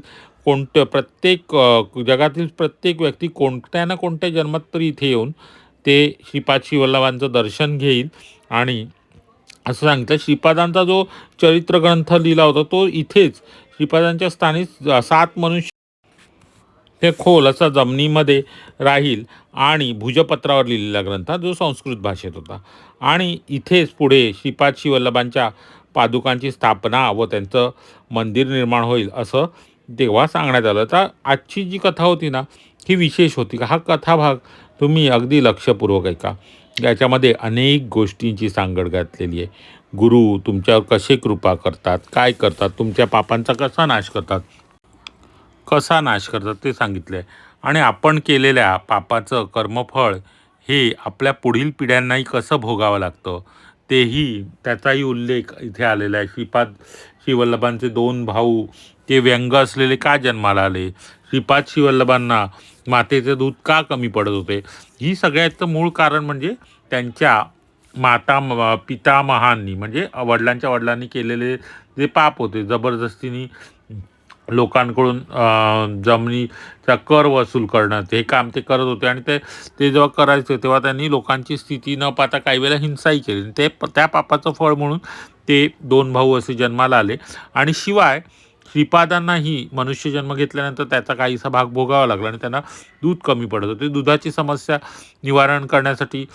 जगातील प्रत्येक व्यक्ती कोणत्या ना कोणत्या जन्मात तरी इथे येऊन ते श्रीपाद शिवल्लभांचं दर्शन घेईल. आणि असं सांगितलं श्रीपादांचा जो चरित्र ग्रंथ लिहिला होता तो इथेच श्रीपादांच्या स्थानी 7 मनुष्य ते खोल असा जमिनीमध्ये राहील आणि भुजपत्रावर लिहिलेला ग्रंथ जो संस्कृत भाषेत होता. आणि इथेच पुढे श्रीपाद शिवल्लभांच्या पादुकांची स्थापना व त्यांचं मंदिर निर्माण होईल असं तेव्हा सांगण्यात आलं. तर आजची जी कथा होती ना ही विशेष होती. हा कथाभाग तुम्ही अगदी लक्षपूर्वक ऐका. याच्यामध्ये अनेक गोष्टींची सांगड घातलेली आहे. गुरु तुमच्यावर कसे कृपा करतात, काय करतात, तुमच्या पापांचा कसा नाश करतात ते सांगितलं आहे. आणि आपण केलेल्या पापाचं कर्मफळ हे आपल्या पुढील पिढ्यांनाही कसं भोगावं लागतं त्याचाही उल्लेख इथे आलेला आहे. श्रीपाद शिवल्लभांचे 2 भाऊ ते व्यंग असलेले का जन्माला आले, श्रीपाद शिवल्लभांना मातेचे दूध का कमी पडत होते, ही सगळ्याचं मूळ कारण म्हणजे त्यांच्या पितामहांनी म्हणजे वडिलांच्या वडिलांनी केलेले जे पाप होते, जबरदस्तीने लोकांकडून जमिनीचा कर वसूल करणं, हे काम ते करत होते. आणि ते जेव्हा करायचे तेव्हा त्यांनी लोकांची स्थिती न पाहता काही वेळेला हिंसाही केली. त्या पापाचं फळ म्हणून ते 2 भाऊ असे जन्माला आले. आणि शिवाय श्रीपादांनाही मनुष्यजन्म घेतल्यानंतर त्याचा काहीसा भाग भोगावा लागला आणि त्यांना दूध कमी पडत होते. दुधाची समस्या निवारण करण्यासाठी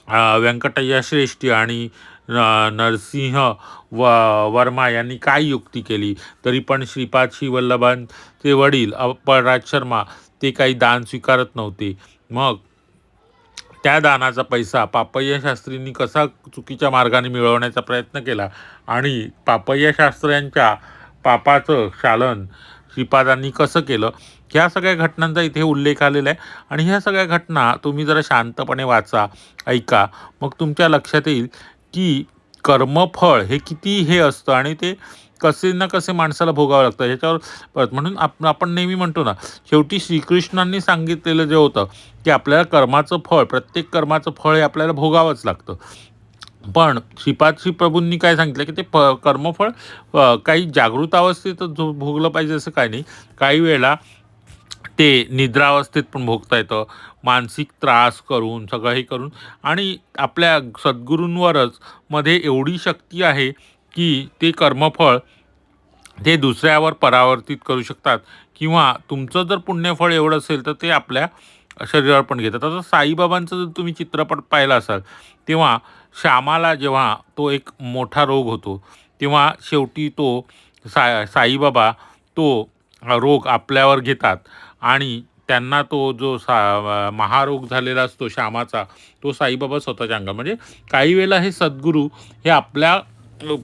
व्यंकटय्या श्रेष्ठी आणि नरसिंह वर्मा यांनी काय युक्ती केली, तरी पण श्रीपाद शिवल्लभांचे वडील अप्पळराज शर्मा ते काही दान स्वीकारत नव्हते. मग त्या दानाचा पैसा पापय्या शास्त्रींनी कसा चुकीच्या मार्गाने मिळवण्याचा प्रयत्न केला आणि पापय्या शास्त्र्यांच्या पापाचं शालन श्रीपादांनी कसं केलं, ह्या सगळ्या घटनांचा इथे उल्लेख आलेला आहे. आणि ह्या सगळ्या घटना तुम्ही जरा शांतपणे वाचा, ऐका, मग तुमच्या लक्षात येईल की कर्मफळ हे किती हे असतं आणि ते कसे ना कसे माणसाला भोगावं लागतं ह्याच्यावर परत. म्हणून आपण नेहमी म्हणतो ना, शेवटी श्रीकृष्णांनी सांगितलेलं जे होतं की आपल्याला प्रत्येक कर्माचं फळ हे आपल्याला भोगावंच लागतं. पण श्रीपाद प्रभूंनी काय सांगितलं की ते कर्मफळ काही जागृत अवस्थेतच भोगलं पाहिजे असं काही नाही. काही वेळेला ते निद्रावस्थेत पण भोगता येतं, मानसिक त्रास करून सगळं हे करून. आणि आपल्या सद्गुरूंवरच मध्ये एवढी शक्ती आहे की ते कर्मफळ ते दुसऱ्यावर परावर्तित करू शकतात किंवा तुमचं जर पुण्यफळ एवढं असेल तर ते आपल्या शरीरावर पण घेतात. आता साईबाबांचं जर तुम्ही चित्रपट पाहिला असाल तेव्हा श्यामाला जेव्हा तो एक मोठा रोग होतो तेव्हा शेवटी तो साईबाबा तो रोग आपल्यावर घेतात आणि त्यांना तो जो महारोग झालेला असतो श्यामाचा तो साईबाबा स्वतःच्या अंगावर, म्हणजे काही वेळेला हे सद्गुरू हे आपल्या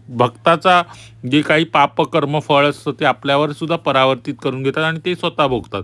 भक्ताचा जे काही पापकर्म फळ असतं ते आपल्यावर सुद्धा परावर्तित करून घेतात आणि ते स्वतः भोगतात.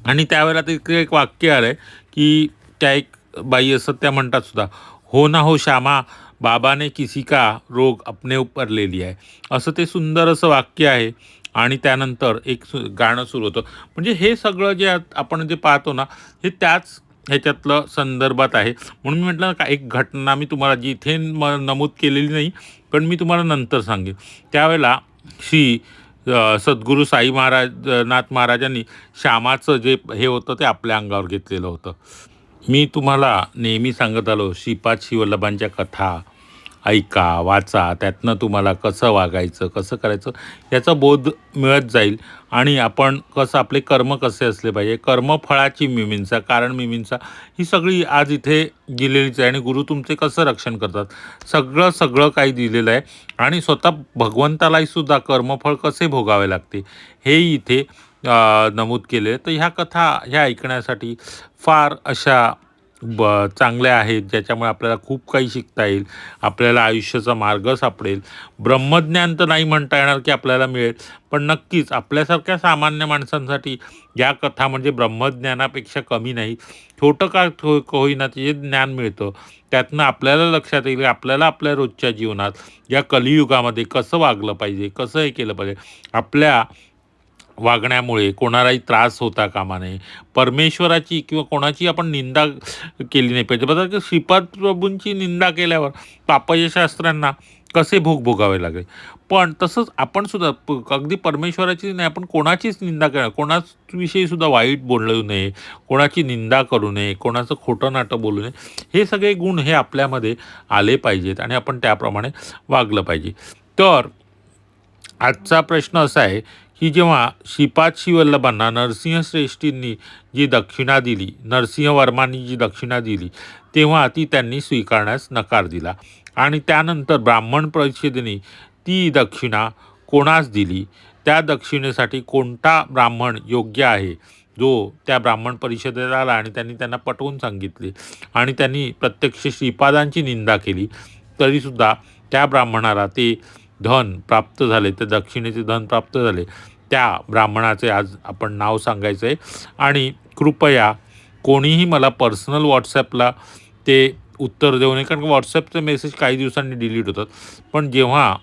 आणि त्यावेळेला ते एक वाक्य आलं की त्या एक बाई असं त्या म्हणतात सुद्धा, हो ना हो श्यामा, बाबाने किसी का रोग अपने ऊपर ले लिया आहे, असं ते सुंदर असं वाक्य आहे. आणि त्यानंतर एक गाणं सुरू होतं. म्हणजे हे सगळं जे आपण जे पाहतो ना हे त्याच ह्याच्यातलं संदर्भात आहे. म्हणून मी म्हटलं का एक घटना मी तुम्हाला जी इथे नमूद केलेली नाही पण मी तुम्हाला नंतर सांगेन. त्यावेळेला श्री सद्गुरू साई महाराज नाथ महाराजांनी श्यामाचं जे हे होतं ते आपल्या अंगावर घेतलेलं होतं. मी तुम्हाला नेहमी सांगत आलो, श्रीपाद श्रीवल्लभांच्या कथा ऐका, वाचा. त्यातनं तुम्हाला कसं वागायचं, कसं करायचं याचा बोध मिळत जाईल आणि आपण कसं आपले कर्म कसे असले पाहिजे, कर्मफळाची मीमांसा, कारण मीमांसा ही सगळी आज इथे दिलेलीच आहे आणि गुरु तुमचे कसं रक्षण करतात, सगळं काही दिलेलं आहे आणि स्वतः भगवंतालाही सुद्धा कर्मफळ कसे भोगावे लागते हेही इथे नमूद केले. तर ह्या कथा ह्या ऐकण्यासाठी फार अशा चांगल्या आहेत, ज्याच्यामुळे आपल्याला खूप काही शिकता येईल, आपल्याला आयुष्याचा मार्ग सापडेल. ब्रह्मज्ञान तर नाही म्हणता येणार की आपल्याला मिळेल, पण नक्कीच आपल्यासारख्या सामान्य माणसांसाठी या कथा म्हणजे ब्रह्मज्ञानापेक्षा कमी नाही. छोटं का होईना ते जे ज्ञान मिळतं त्यातनं आपल्याला लक्षात येईल, आपल्याला आपल्या रोजच्या जीवनात या कलियुगामध्ये कसं वागलं पाहिजे, कसं हे केलं पाहिजे, आपल्या वागण्यामुळे कोणालाही त्रास होता कामा नये, परमेश्वराची किंवा कोणाची आपण निंदा केली नाही पाहिजे. बघा की श्रीपाद प्रभूंची निंदा केल्यावर पापयशास्त्रांना कसे भोग भोगावे लागेल, पण तसंच आपण सुद्धा अगदी परमेश्वराची नाही, आपण कोणाचीच निंदा करा, कोणाविषयी सुद्धा वाईट बोलू नये, कोणाची निंदा करू नये, कोणाचं खोटं नाटं बोलू नये. हे सगळे गुण हे आपल्यामध्ये आले पाहिजेत आणि आपण त्याप्रमाणे वागलं पाहिजे. तर आजचा प्रश्न असा आहे की जेव्हा श्रीपाद श्रीवल्लभांना नरसिंहश्रेष्ठींनी जी दक्षिणा दिली, नरसिंहवर्मांनी जी दक्षिणा दिली, तेव्हा ती त्यांनी स्वीकारण्यास नकार दिला आणि त्यानंतर ब्राह्मण परिषदेने ती दक्षिणा कोणास दिली, त्या दक्षिणेसाठी कोणता ब्राह्मण योग्य आहे, जो त्या ब्राह्मण परिषदेत आला आणि त्यांना पटवून सांगितले आणि त्यांनी प्रत्यक्ष श्रीपादांची निंदा केली, तरीसुद्धा त्या ब्राह्मणाला ते धन प्राप्त झाले, ते दक्षिणेचे धन प्राप्त झाले. त्या ब्राह्मणाचे आज आपण नाव सांगायचं आहे आणि कृपया कोणीही मला पर्सनल व्हॉट्सॲपला ते उत्तर देऊ नये, कारण व्हॉट्सॲपचे मेसेज काही दिवसांनी डिलीट होतात. पण जेव्हा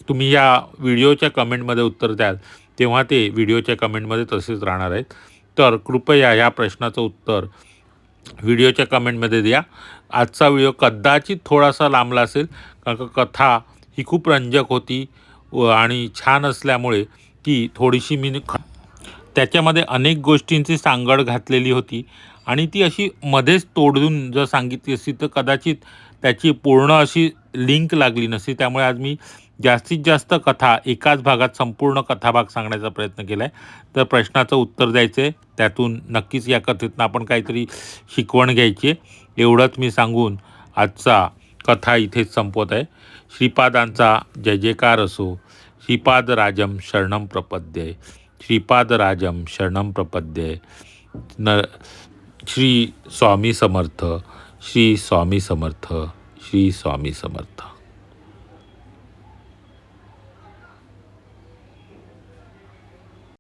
तुम्ही या व्हिडिओच्या कमेंटमध्ये उत्तर द्याल तेव्हा ते व्हिडिओच्या कमेंटमध्ये तसेच राहणार आहेत. तर कृपया या प्रश्नाचं उत्तर व्हिडिओच्या कमेंटमध्ये द्या. आजचा व्हिडिओ कदाचित थोडासा लांबला असेल, कारण कथा ही खूप रंजक होती आणि छान असल्यामुळे ती थोडीशी मी त्याच्यामध्ये अनेक गोष्टींची सांगड घातलेली होती आणि ती अशी मध्येच तोडून जर सांगितली असती तर कदाचित त्याची पूर्ण अशी लिंक लागली नसती. त्यामुळे आज मी जास्तीत जास्त कथा एकाच भागात संपूर्ण कथाभाग सांगण्याचा प्रयत्न केला आहे. तर प्रश्नाचं उत्तर द्यायचं आहे, त्यातून नक्कीच या कथेतून आपण काहीतरी शिकवण घ्यायची आहे, एवढंच मी सांगून आजचा कथा इथेच संपवत आहे. श्रीपादांचा जय जयकार असो. श्रीपादराजं शरणं प्रपद्ये, श्रीपादराजं शरणं प्रपद्ये. न श्री स्वामी समर्थ, श्री स्वामी समर्थ, श्री स्वामी समर्थ.